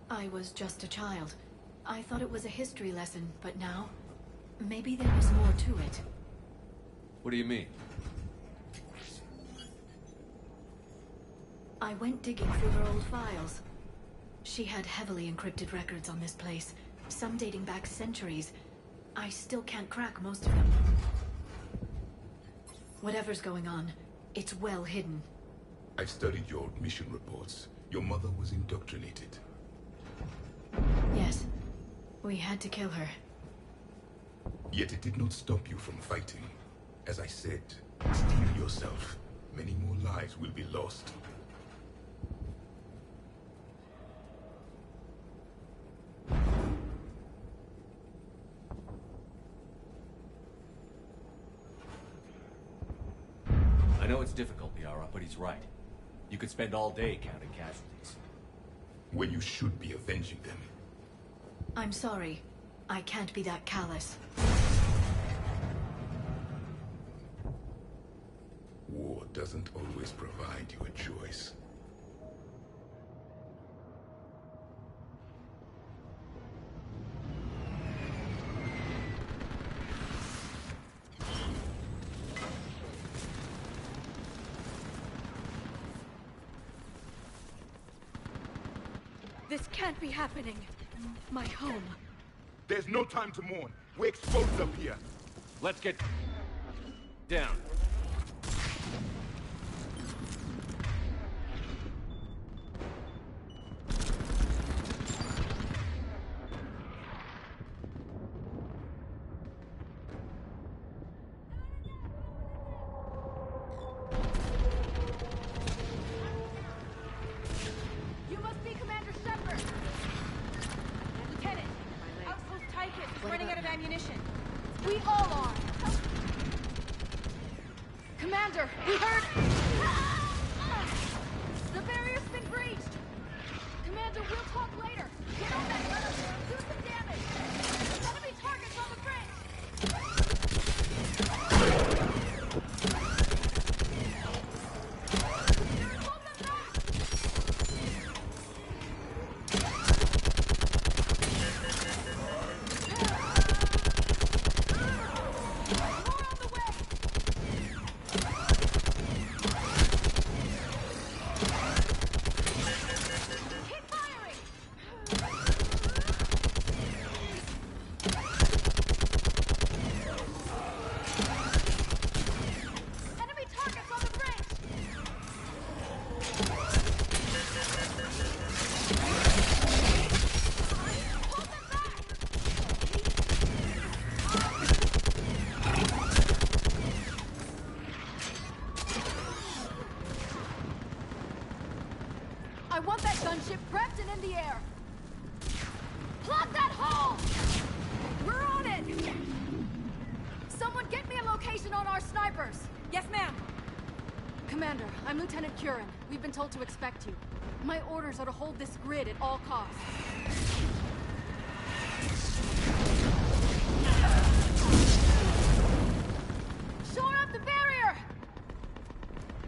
I was just a child. I thought it was a history lesson, but now... maybe there was more to it. What do you mean? I went digging through her old files. She had heavily encrypted records on this place, some dating back centuries. I still can't crack most of them. Whatever's going on, it's well hidden. I've studied your mission reports. Your mother was indoctrinated. Yes. We had to kill her. Yet it did not stop you from fighting. As I said, steel yourself. Many more lives will be lost. I know it's difficult, Liara, but he's right. You could spend all day counting casualties. When you should be avenging them. I'm sorry. I can't be that callous. War doesn't always provide you a choice. This can't be happening. My home. There's no time to mourn. We're exposed up here. Let's get down. You must be Commander Shepard. Lieutenant, Outpost Tychus is running out of ammunition. We all are. Commander, we heard... The barrier's been breached. Commander, we'll talk later. Get on that ladder. Do some damage. Enemy targets on the bridge. I want that gunship prepped and in the air. Plug that hole! We're on it! Someone get me a location on our snipers. Yes, ma'am. Commander, I'm Lieutenant Curran. We've been told to expect you. My orders are to hold this grid at all costs. Shore up the barrier!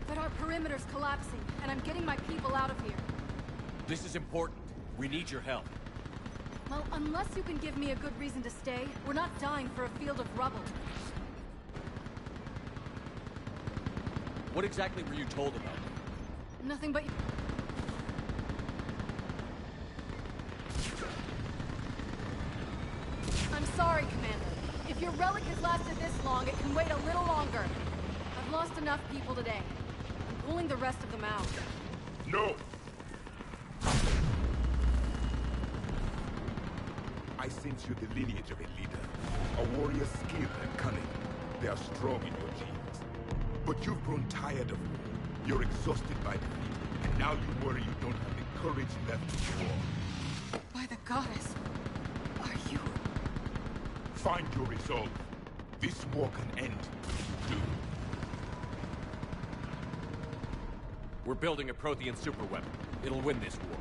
But our perimeter's collapsing, and I'm getting my people out of here. This is important. We need your help. Well, unless you can give me a good reason to stay, we're not dying for a field of rubble. What exactly were you told about? Nothing but... I'm sorry, Commander. If your relic has lasted this long, it can wait a little longer. I've lost enough people today. I'm pulling the rest of them out. No! I sense you're the lineage of a leader. A warrior's skill and cunning. They are strong in your genes. But you've grown tired of war. You're exhausted by defeat. And now you worry you don't have the courage left to war. By the goddess, are you... Find your resolve. This war can end with you. We're building a Prothean superweapon. It'll win this war.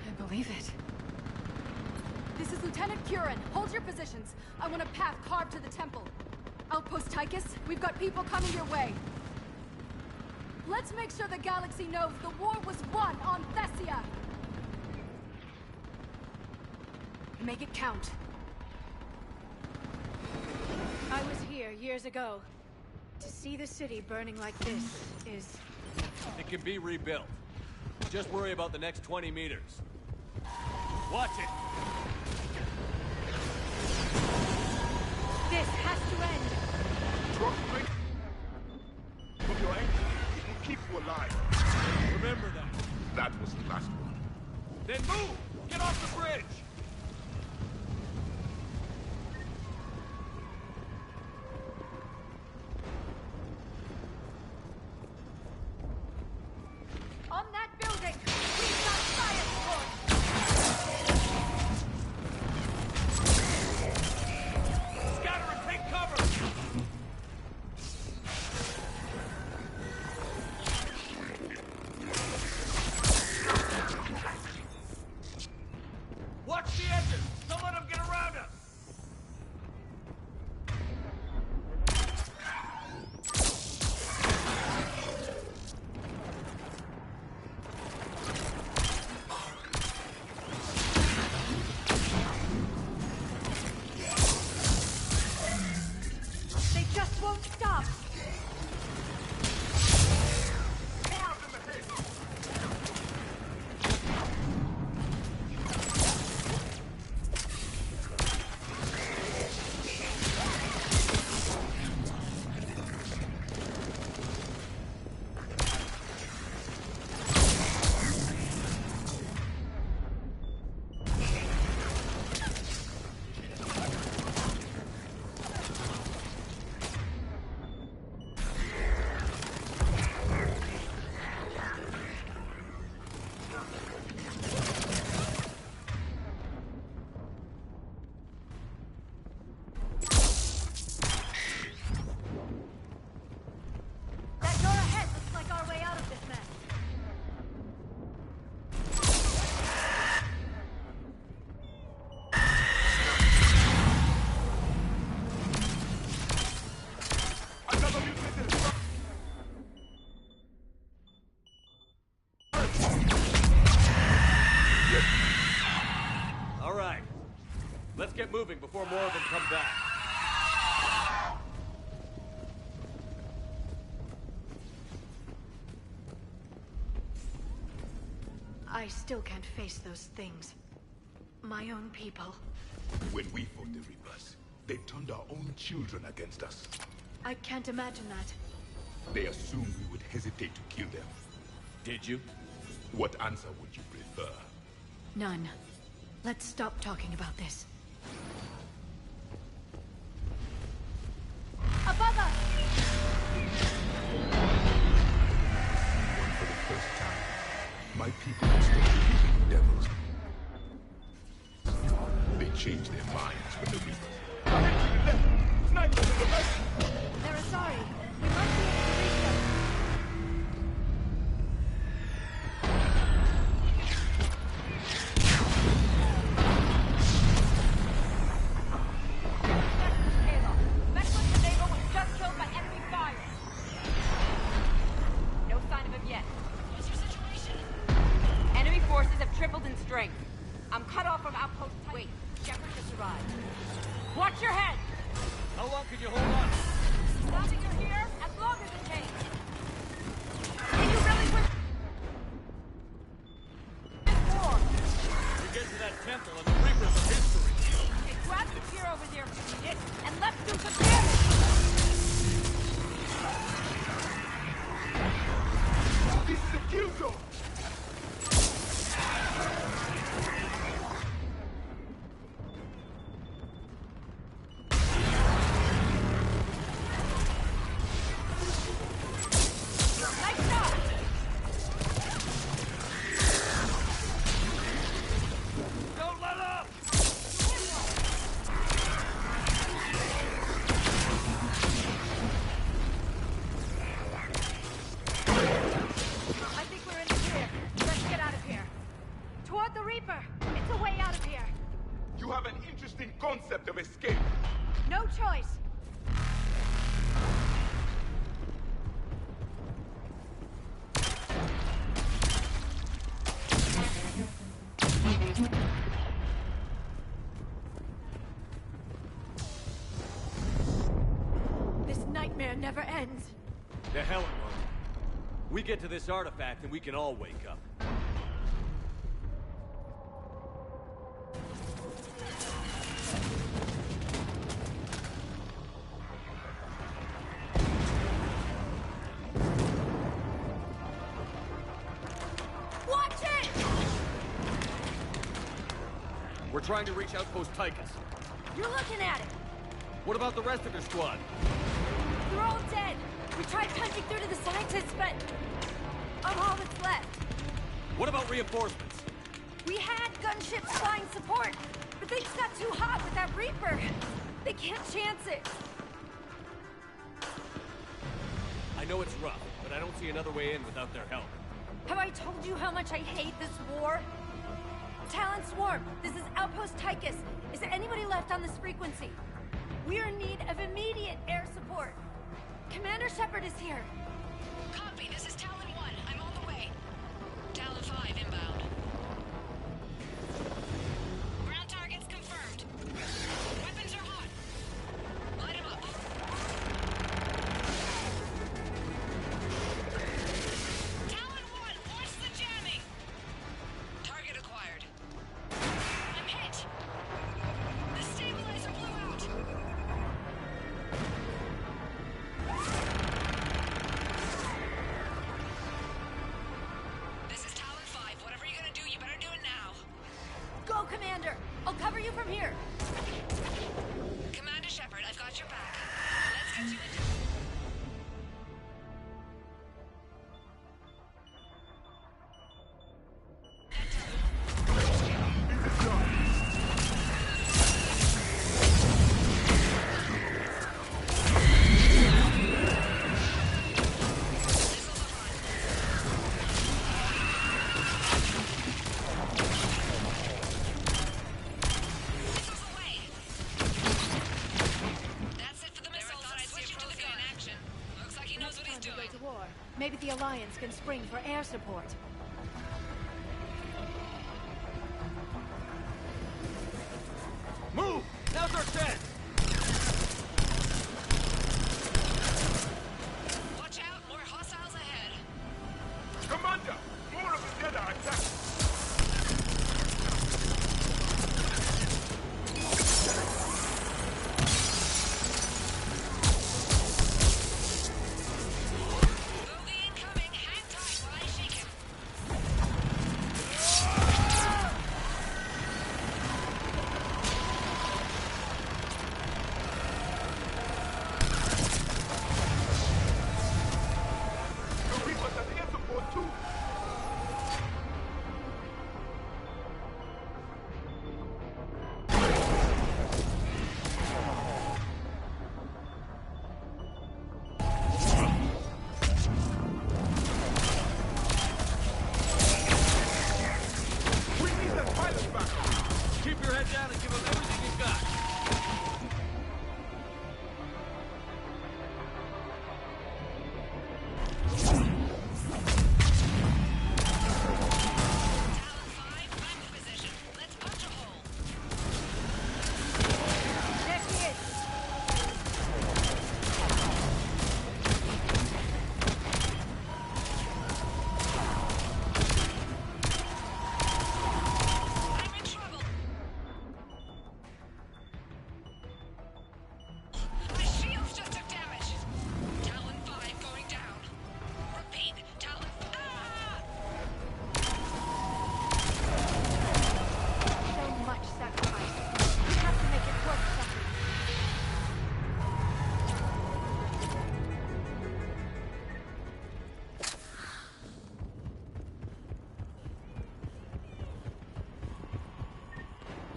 I believe it. This is Lieutenant Curran. Hold your positions. I want a path carved to the temple. Outpost Tychus, we've got people coming your way. Let's make sure the galaxy knows the war was won on Thessia. Make it count. I was here years ago. To see the city burning like this is... It can be rebuilt. Just worry about the next 20 meters. Watch it! This has to end! Trust me. From your anger, it will keep you alive. Remember that. That was the last one. Then move! Get off the bridge! On that building! We've got fire support! Scatter and take cover! Watch the edges! Don't let them get around us! They just won't stop! still can't face those things. My own people. When we fought the Reapers, they turned our own children against us. I can't imagine that. They assumed we would hesitate to kill them. Did you? What answer would you prefer? None. Let's stop talking about this. Above us! For the first time, my people will stop believing in devils. They changed their minds when the Reapers. Snipers in the left! They're sorry. We might be able to reach them. Tripled in strength. I'm cut off from outpost. Wait, Shepard just arrived. Watch your head! How long can you hold on? Now that you're here, as long as it takes. Can you really win? We get to that temple and the Reapers are history. Okay, grab the pier over there if you need it, and let's do some damage! This is a kill zone! Concept of escape. No choice. This nightmare never ends. The hell it won't. We get to this artifact and we can all wake up. We're trying to reach Outpost Tychus. You're looking at it. What about the rest of your squad? They're all dead. We tried punching through to the scientists, but I'm all that's left. What about reinforcements? We had gunships flying support, but they just got too hot with that Reaper. They can't chance it. I know it's rough, but I don't see another way in without their help. Have I told you how much I hate this war? Talon Swarm, this is Outpost Tychus. Is there anybody left on this frequency? We're in need of immediate air support. Commander Shepard is here. Copy, this is Talon 1. I'm on the way. Talon 5 inbound. Ground targets confirmed. Weapons are hot. Light them up. Talon 1, watch the jamming. Target acquired. I'm hit. The stabilizer blew out. This is Talon 5. Whatever you're gonna do, you better do it now. Go, Commander! I'll cover you from here. Commander Shepard, I've got your back. Let's get you into... Maybe the Alliance can spring for air support. Move! Now's our chance! Watch out, more hostiles ahead. Commander! More of the dead are attacking!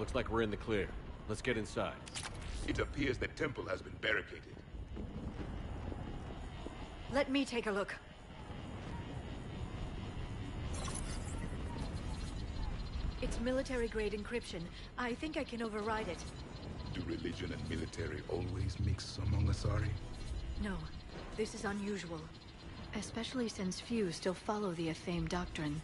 Looks like we're in the clear. Let's get inside. It appears the temple has been barricaded. Let me take a look. It's military-grade encryption. I think I can override it. Do religion and military always mix among Asari? No, this is unusual. Especially since few still follow the Athame doctrine.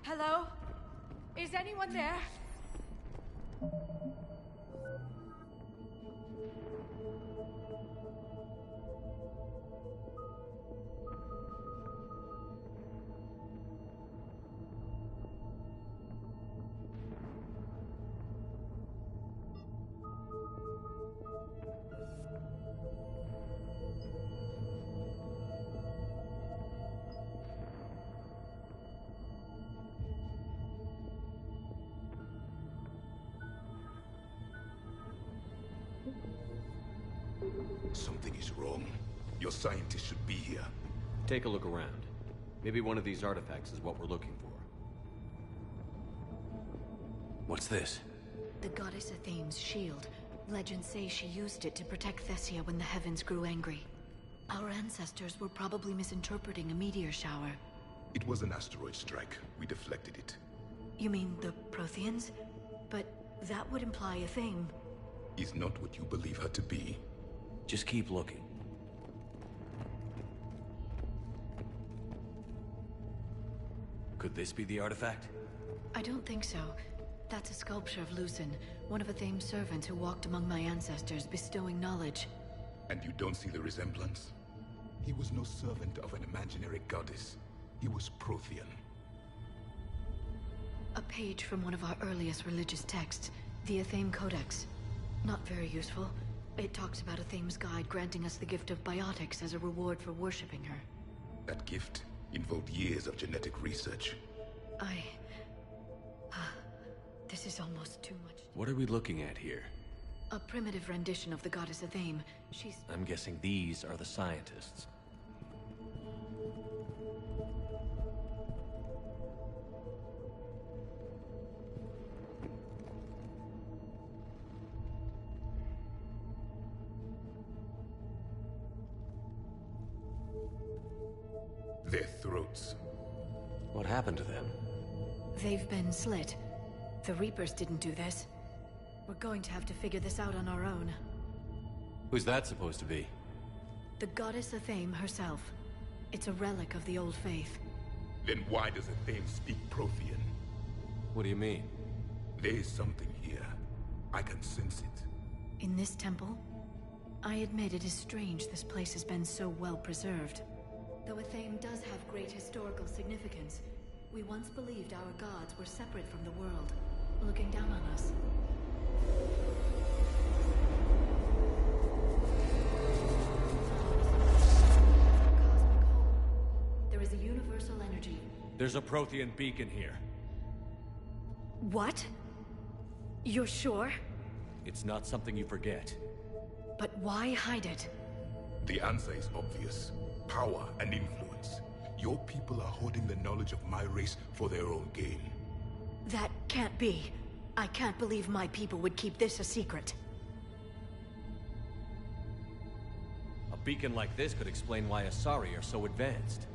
Hello? Is anyone there? Something is wrong. Your scientists should be here. Take a look around. Maybe one of these artifacts is what we're looking for. What's this? The goddess Athame's shield. Legends say she used it to protect Thessia when the heavens grew angry. Our ancestors were probably misinterpreting a meteor shower. It was an asteroid strike. We deflected it. You mean the Protheans? But that would imply Athame. Is not what you believe her to be. Just keep looking. Could this be the artifact? I don't think so. That's a sculpture of Lucen, one of Athame's servants who walked among my ancestors, bestowing knowledge. And you don't see the resemblance? He was no servant of an imaginary goddess. He was Prothean. A page from one of our earliest religious texts, the Athame Codex. Not very useful. It talks about Athame's guide granting us the gift of biotics as a reward for worshipping her. That gift involved years of genetic research. This is almost too much. What are we looking at here? A primitive rendition of the goddess Athame. She's... I'm guessing these are the scientists. Their throats. What happened to them? They've been slit. The Reapers didn't do this. We're going to have to figure this out on our own. Who's that supposed to be? The goddess Athame herself. It's a relic of the old faith. Then why does Athame speak Prothean? What do you mean? There is something here. I can sense it. In this temple? I admit it is strange this place has been so well preserved. Though Athame does have great historical significance, we once believed our gods were separate from the world, looking down on us. There is a universal energy. There's a Prothean beacon here. What? You're sure? It's not something you forget. But why hide it? The answer is obvious. Power and influence. Your people are hoarding the knowledge of my race for their own gain. That can't be. I can't believe my people would keep this a secret. A beacon like this could explain why Asari are so advanced.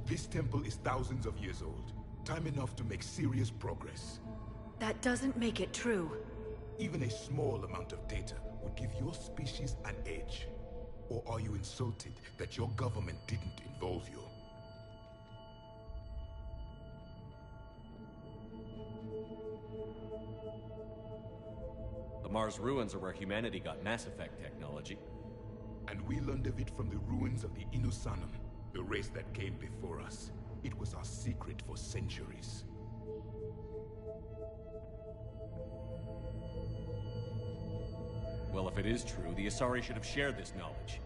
This temple is thousands of years old. Time enough to make serious progress. That doesn't make it true. Even a small amount of data would give your species an edge. Or are you insulted that your government didn't involve you? The Mars ruins are where humanity got Mass Effect technology. And we learned of it from the ruins of the Inusanum, the race that came before us. It was our secret for centuries. Well, if it is true, the Asari should have shared this knowledge.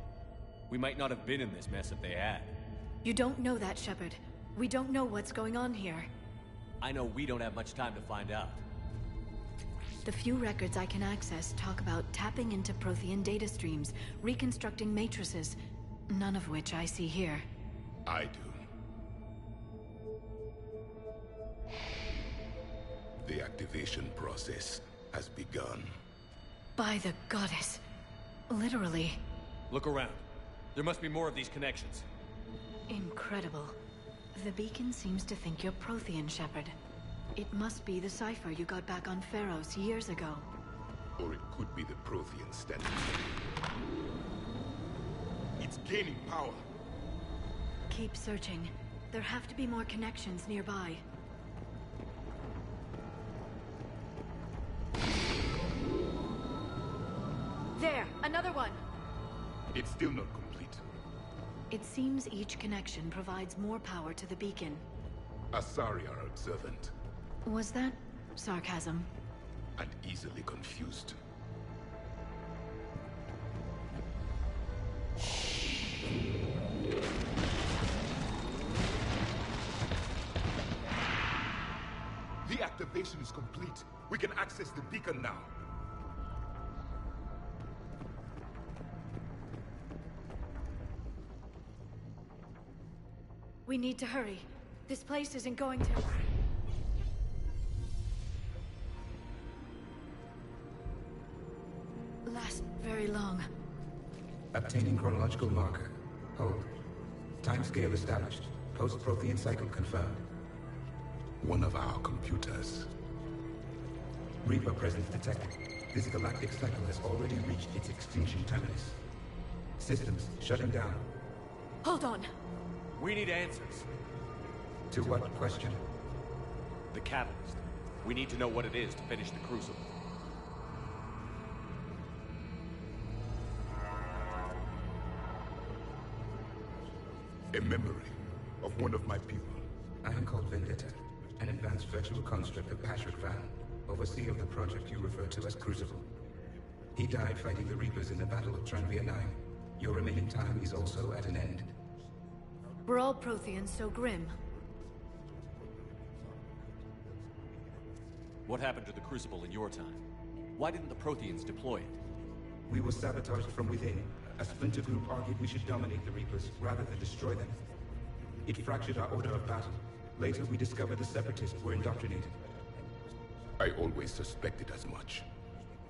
We might not have been in this mess if they had. You don't know that, Shepard. We don't know what's going on here. I know we don't have much time to find out. The few records I can access talk about tapping into Prothean data streams, reconstructing matrices, none of which I see here. I do. The activation process has begun. By the goddess. Literally. Look around. There must be more of these connections. Incredible. The beacon seems to think you're Prothean, Shepard. It must be the cipher you got back on Pharaohs years ago. Or it could be the Prothean standing. It's gaining power. Keep searching. There have to be more connections nearby. There! Another one! It's still not complete. It seems each connection provides more power to the beacon. Asari are observant. Was that sarcasm? And easily confused. The activation is complete. We can access the beacon now. We need to hurry. This place isn't going to... last very long. Obtaining chronological marker. Hold. Timescale established. Post-Prothean cycle confirmed. One of our computers. Reaper presence detected. This galactic cycle has already reached its extinction terminus. Systems shutting down. Hold on. We need answers. To what question? The catalyst. We need to know what it is to finish the Crucible. A memory of one of my people. I am called Vendetta, an advanced virtual construct of Patrick Van, overseer of the project you refer to as Crucible. He died fighting the Reapers in the Battle of Tranvia 9. Your remaining time is also at an end. Were all Protheans so grim? What happened to the Crucible in your time? Why didn't the Protheans deploy it? We were sabotaged from within. A splinter group argued we should dominate the Reapers rather than destroy them. It fractured our order of battle. Later, we discovered the Separatists were indoctrinated. I always suspected as much.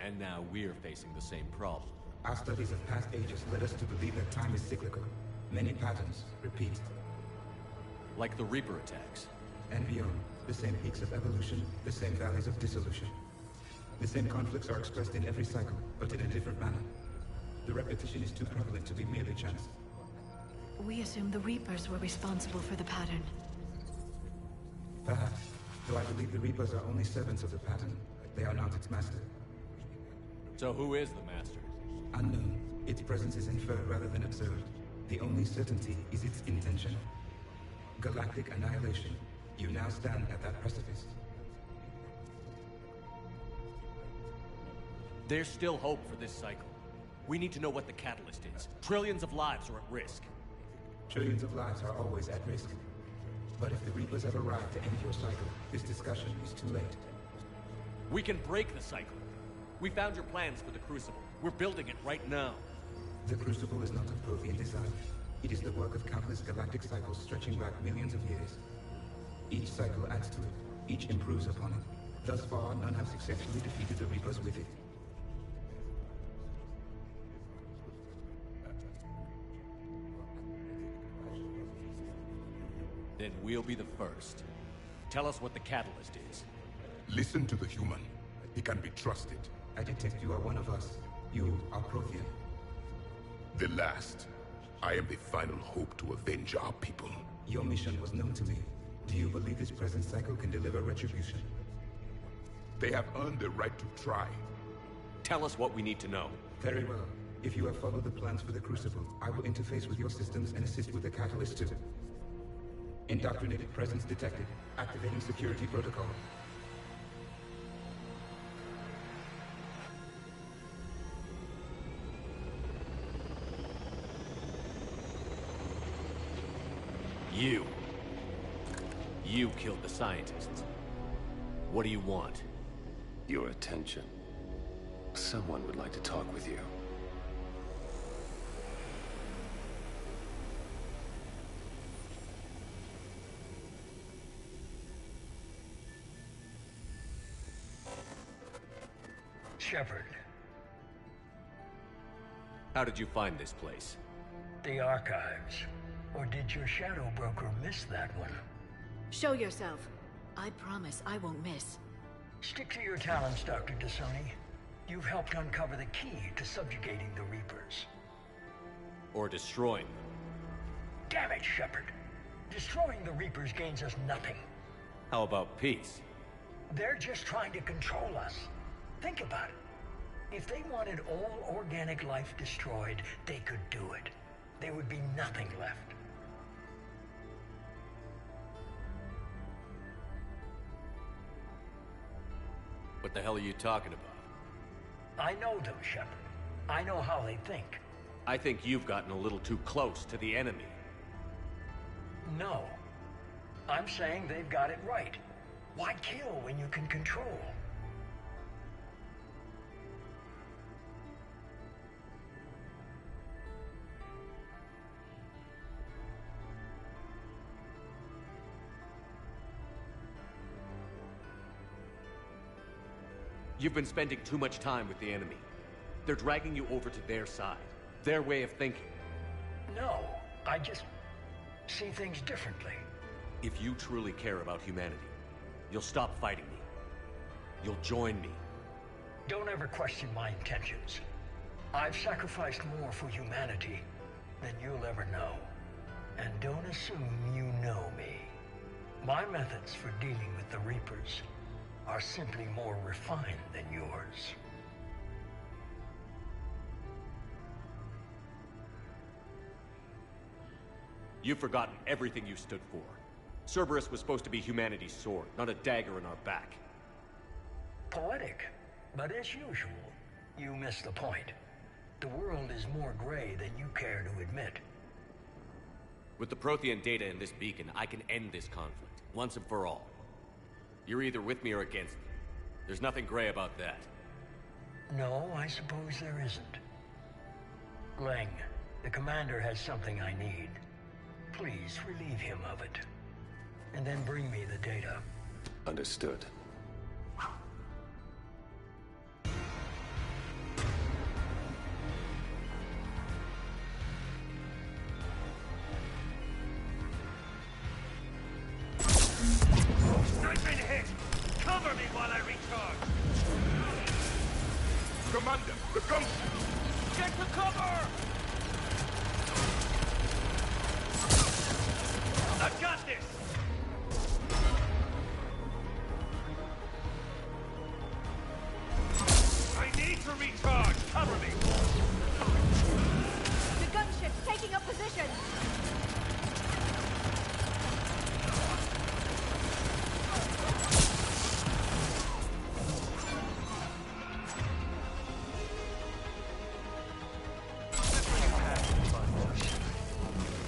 And now we're facing the same problem. Our studies of past ages led us to believe that time is cyclical. Many patterns repeat. Like the Reaper attacks. And beyond. The same peaks of evolution, the same valleys of dissolution. The same conflicts are expressed in every cycle, but in a different manner. The repetition is too prevalent to be merely chance. We assumed the Reapers were responsible for the pattern. Perhaps. Though I believe the Reapers are only servants of the pattern. They are not its master. So who is the master? Unknown. Its presence is inferred rather than observed. The only certainty is its intention. Galactic annihilation. You now stand at that precipice. There's still hope for this cycle. We need to know what the catalyst is. Trillions of lives are at risk. Trillions of lives are always at risk. But if the Reapers have arrived to end your cycle, this discussion is too late. We can break the cycle. We found your plans for the Crucible. We're building it right now. The Crucible is not of Prothean design. It is the work of countless galactic cycles stretching back millions of years. Each cycle adds to it. Each improves upon it. Thus far, none have successfully defeated the Reapers with it. Then we'll be the first. Tell us what the catalyst is. Listen to the human. He can be trusted. I detect you are one of us. You are Prothean. The last. I am the final hope to avenge our people. Your mission was known to me. Do you believe this present cycle can deliver retribution? They have earned the right to try. Tell us what we need to know. Very well. If you have followed the plans for the Crucible, I will interface with your systems and assist with the catalyst too. Indoctrinated presence detected. Activating security protocol. You killed the scientists. What do you want? your attention. Someone would like to talk with you. Shepard. How did you find this place? The archives. Or did your shadow broker miss that one? Show yourself. I promise I won't miss. Stick to your talents, Dr. Dasani. You've helped uncover the key to subjugating the Reapers. Or destroying them. Damn it, Shepard. Destroying the Reapers gains us nothing. How about peace? They're just trying to control us. Think about it. If they wanted all organic life destroyed, they could do it. There would be nothing left. What the hell are you talking about? I know them, Shepard. I know how they think. I think you've gotten a little too close to the enemy. No. I'm saying they've got it right. Why kill when you can control? You've been spending too much time with the enemy. They're dragging you over to their side. Their way of thinking. No, I just see things differently. If you truly care about humanity, you'll stop fighting me. You'll join me. Don't ever question my intentions. I've sacrificed more for humanity than you'll ever know. And don't assume you know me. My methods for dealing with the Reapers are simply more refined than yours. You've forgotten everything you stood for. Cerberus was supposed to be humanity's sword, not a dagger in our back. Poetic, but as usual, you miss the point. The world is more gray than you care to admit. With the Prothean data in this beacon, I can end this conflict, once and for all. You're either with me or against me. There's nothing gray about that. No, I suppose there isn't. Leng, the commander has something I need. Please relieve him of it. And then bring me the data. Understood. I've been hit! Cover me while I recharge! Commander, the gunship! Get to cover! I've got this! I need to recharge! Cover me! The gunship's taking up position!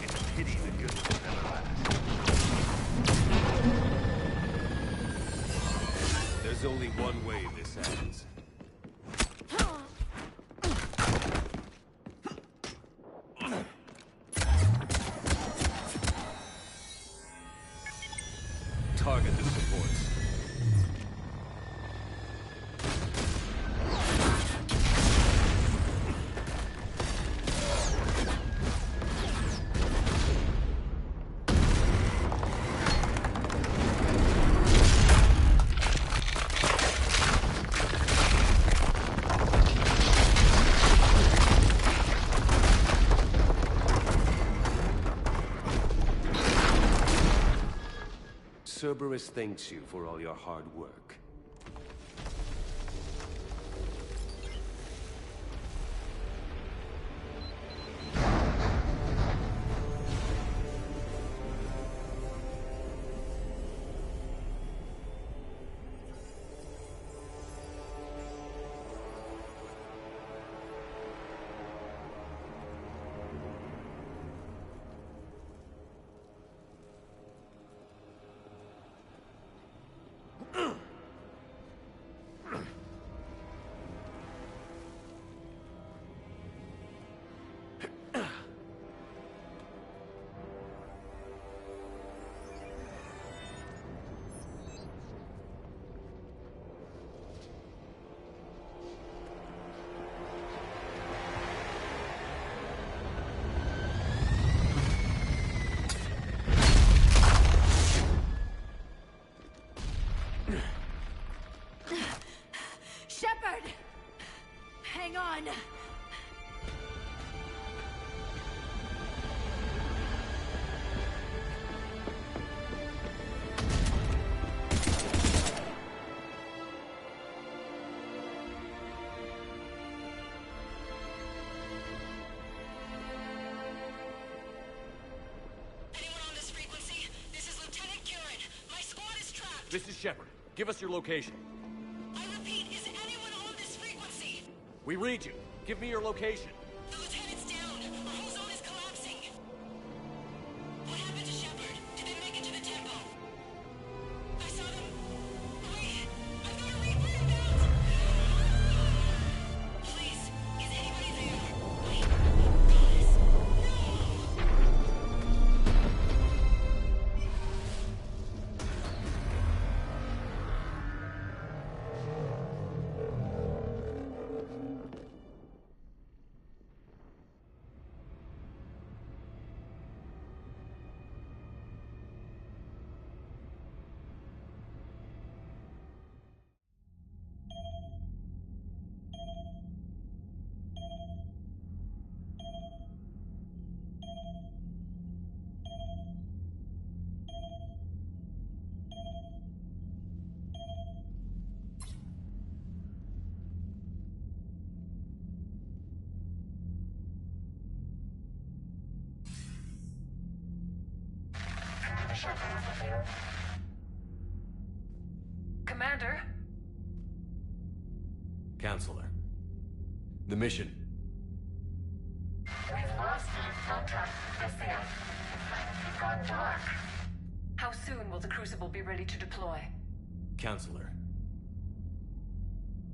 It's a pity the good will never last. There's only one way this ends. Target the supports. Cerberus thanks you for all your hard work. This is Shepard. Give us your location. I repeat, is anyone on this frequency? We read you. Give me your location. The lieutenant's down. Our whole zone is collapsing. What happened to Shepard? Did they make it to the temple? I saw them. Wait, I've got a Reaper inbound. Please, is anybody there? Wait, guys, Commander? Counselor. The mission. We've lost contact with the It's gone dark. How soon will the Crucible be ready to deploy? Counselor.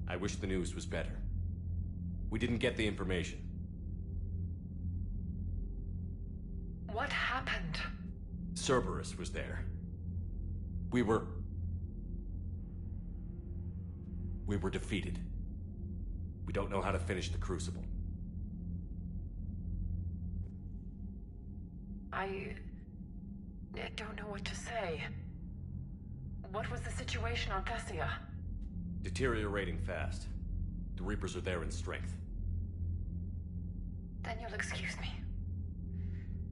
I wish the news was better. We didn't get the information. What happened? Cerberus was there. We were defeated. We don't know how to finish the Crucible. I don't know what to say. What was the situation on Thessia? Deteriorating fast. The Reapers are there in strength. Then you'll excuse me.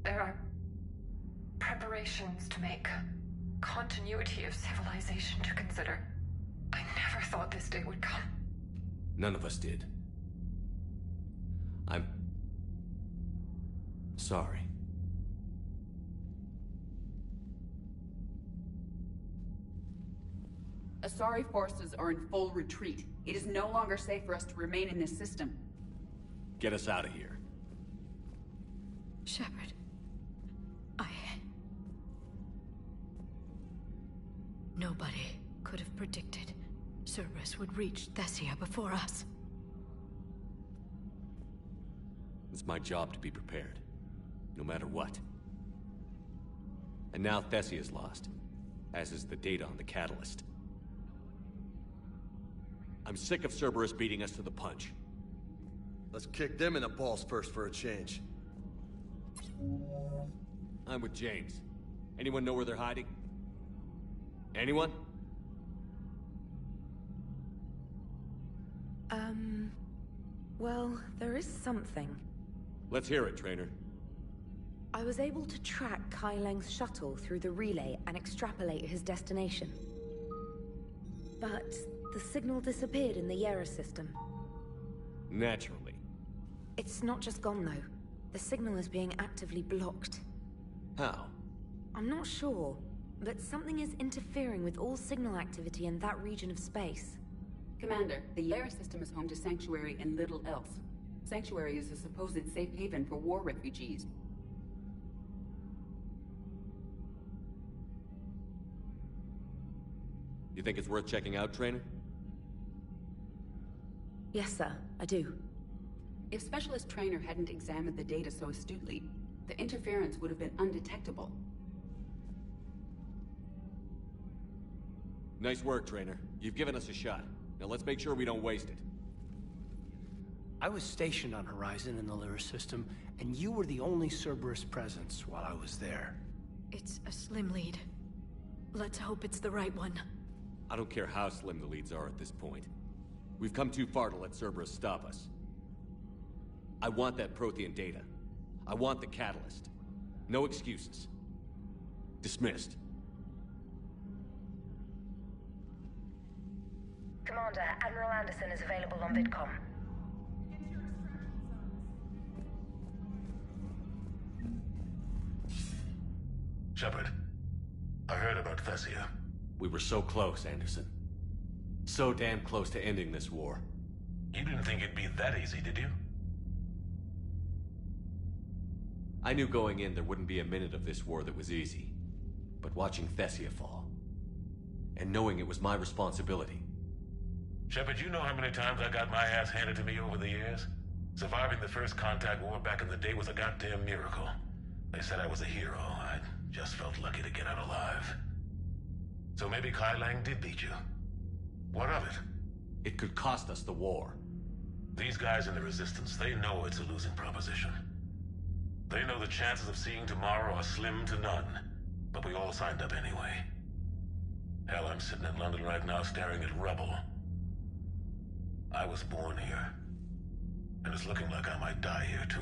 There are preparations to make, continuity of civilization to consider. I never thought this day would come. None of us did. I'm sorry. Asari forces are in full retreat. It is no longer safe for us to remain in this system. Get us out of here. Shepard. Nobody could have predicted Cerberus would reach Thessia before us. It's my job to be prepared, no matter what. And now Thessia's lost, as is the data on the catalyst. I'm sick of Cerberus beating us to the punch. Let's kick them in the balls first for a change. I'm with James. Anyone know where they're hiding? Anyone? Well, there is something. Let's hear it, Trainer. I was able to track Kai Leng's shuttle through the relay and extrapolate his destination. But the signal disappeared in the Yera system. Naturally. It's not just gone, though. The signal is being actively blocked. How? I'm not sure, but something is interfering with all signal activity in that region of space. Commander, the Yera system is home to Sanctuary and little else. Sanctuary is a supposed safe haven for war refugees. You think it's worth checking out, Trainer? Yes, sir, I do. If Specialist Trainer hadn't examined the data so astutely, the interference would have been undetectable. Nice work, Trainer. You've given us a shot. Now let's make sure we don't waste it. I was stationed on Horizon in the Lyra system, and you were the only Cerberus presence while I was there. It's a slim lead. Let's hope it's the right one. I don't care how slim the leads are at this point. We've come too far to let Cerberus stop us. I want that Prothean data. I want the catalyst. No excuses. Dismissed. Commander, Admiral Anderson is available on VidCom. Shepard, I heard about Thessia. We were so close, Anderson. So damn close to ending this war. You didn't think it'd be that easy, did you? I knew going in there wouldn't be a minute of this war that was easy. But watching Thessia fall, and knowing it was my responsibility. Shepard, you know how many times I got my ass handed to me over the years? Surviving the first contact war back in the day was a goddamn miracle. They said I was a hero. I just felt lucky to get out alive. So maybe Kai Lang did beat you. What of it? It could cost us the war. These guys in the Resistance, they know it's a losing proposition. They know the chances of seeing tomorrow are slim to none. But we all signed up anyway. Hell, I'm sitting in London right now staring at rubble. I was born here. And it's looking like I might die here too.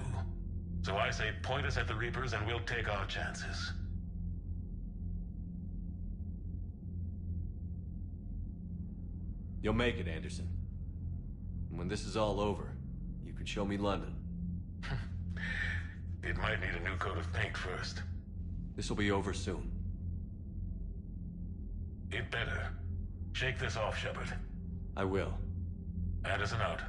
So I say point us at the Reapers and we'll take our chances. You'll make it, Anderson. And when this is all over, you can show me London. It might need a new coat of paint first. This'll be over soon. It better. Shake this off, Shepard. I will. Anderson out.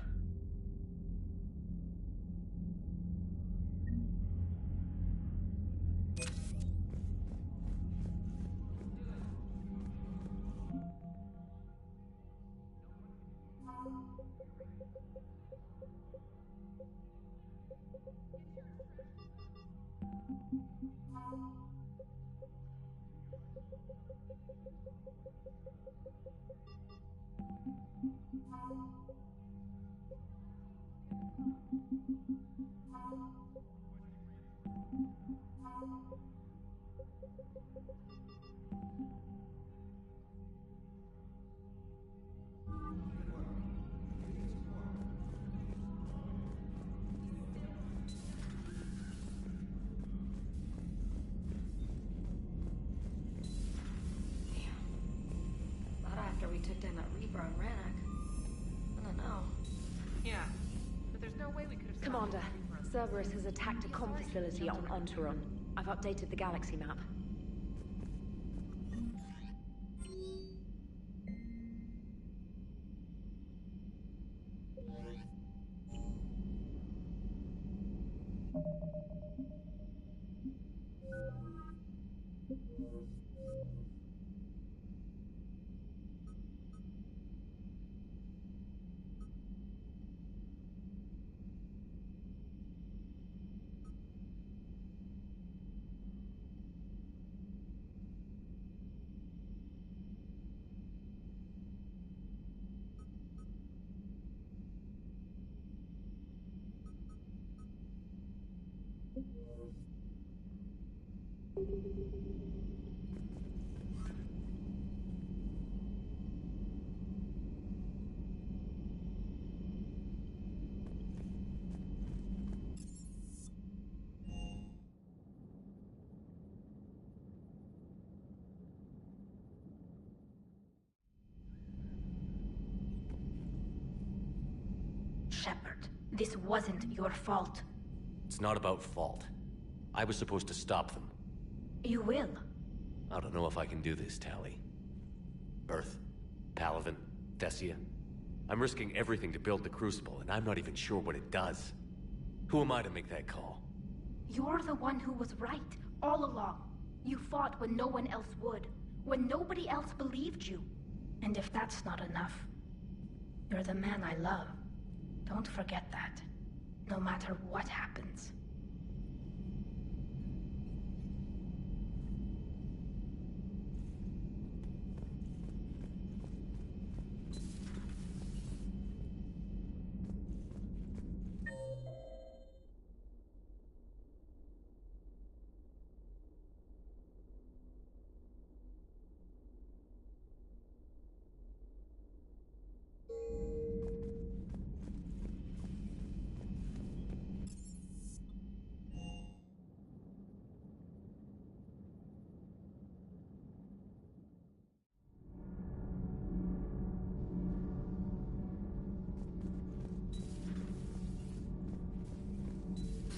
We took down that Reaper on Rannoch. I don't know. Yeah, but there's no way we could have... Commander, Cerberus has attacked a comm facility on Ontaron. I've updated the galaxy map. Shepard, this wasn't your fault. It's not about fault. I was supposed to stop them. You will. I don't know if I can do this, Tali. Earth, Palaven, Thessia. I'm risking everything to build the Crucible, and I'm not even sure what it does. Who am I to make that call? You're the one who was right, all along. You fought when no one else would, when nobody else believed you. And if that's not enough, you're the man I love. Don't forget that, no matter what happens.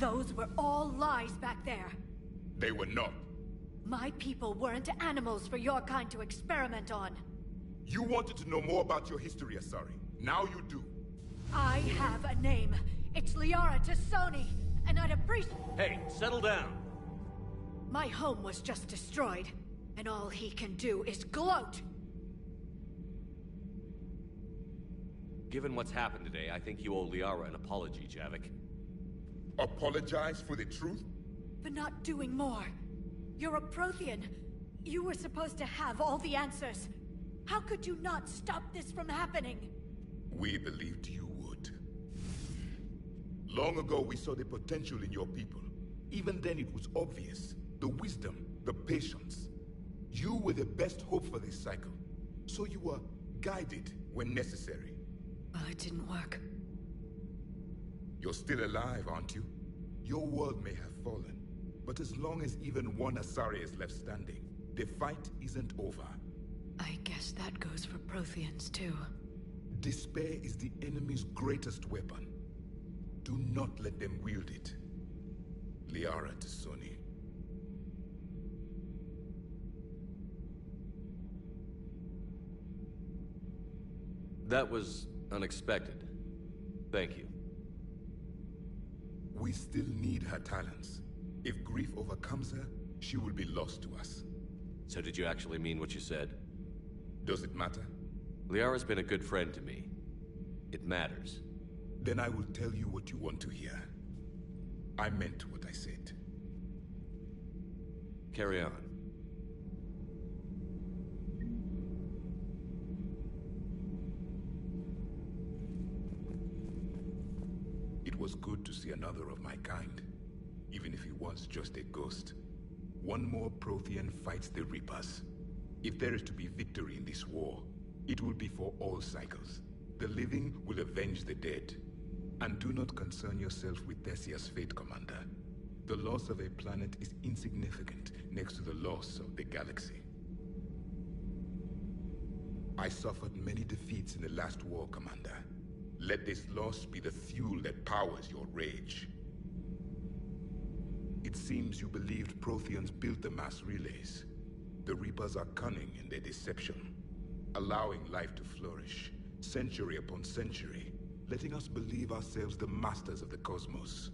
Those were all lies back there. They were not. My people weren't animals for your kind to experiment on. You wanted to know more about your history, Asari. Now you do. I have a name. It's Liara Tassoni, and I'd appreciate... Hey, settle down. My home was just destroyed, and all he can do is gloat. Given what's happened today, I think you owe Liara an apology, Javik. Apologize for the truth? For not doing more. You're a Prothean. You were supposed to have all the answers. How could you not stop this from happening? We believed you would. Long ago, we saw the potential in your people. Even then, it was obvious. The wisdom, the patience. You were the best hope for this cycle. So you were guided when necessary. Well, it didn't work. You're still alive, aren't you? Your world may have fallen, but as long as even one Asari is left standing, the fight isn't over. I guess that goes for Protheans, too. Despair is the enemy's greatest weapon. Do not let them wield it. Liara Tassoni. That was unexpected. Thank you. We still need her talents. If grief overcomes her, she will be lost to us. So did you actually mean what you said? Does it matter? Liara's been a good friend to me. It matters. Then I will tell you what you want to hear. I meant what I said. Carry on. It was good to see another of my kind, even if he was just a ghost. One more Prothean fights the Reapers. If there is to be victory in this war, it will be for all cycles. The living will avenge the dead. And do not concern yourself with Thessia's fate, Commander. The loss of a planet is insignificant next to the loss of the galaxy. I suffered many defeats in the last war, Commander. Let this loss be the fuel that powers your rage. It seems you believed Protheans built the mass relays. The Reapers are cunning in their deception, allowing life to flourish, century upon century, letting us believe ourselves the masters of the cosmos.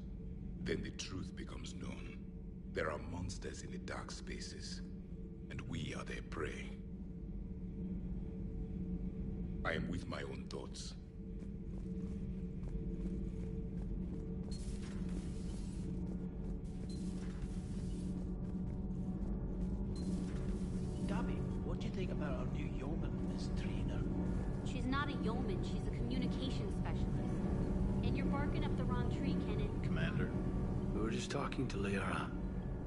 Then the truth becomes known. There are monsters in the dark spaces, and we are their prey. I am with my own thoughts. Gabby, what do you think about our new yeoman, Miss Trina? She's not a yeoman, she's a communications specialist. And you're barking up the wrong tree, Kenan. Commander, we were just talking to Liara.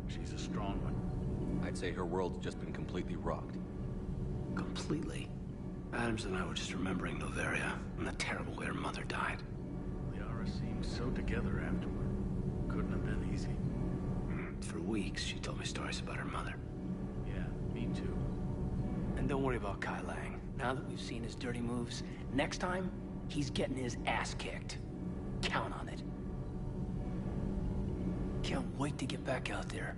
She's a strong one. I'd say her world's just been completely rocked. Completely? Adams and I were just remembering Noveria and the terrible way her mother died. Liara seemed so together afterward. Couldn't have been easy. For weeks, she told me stories about her mother. Yeah, me too. And don't worry about Kai Lang. Now that we've seen his dirty moves, next time, he's getting his ass kicked. Count on it. Can't wait to get back out there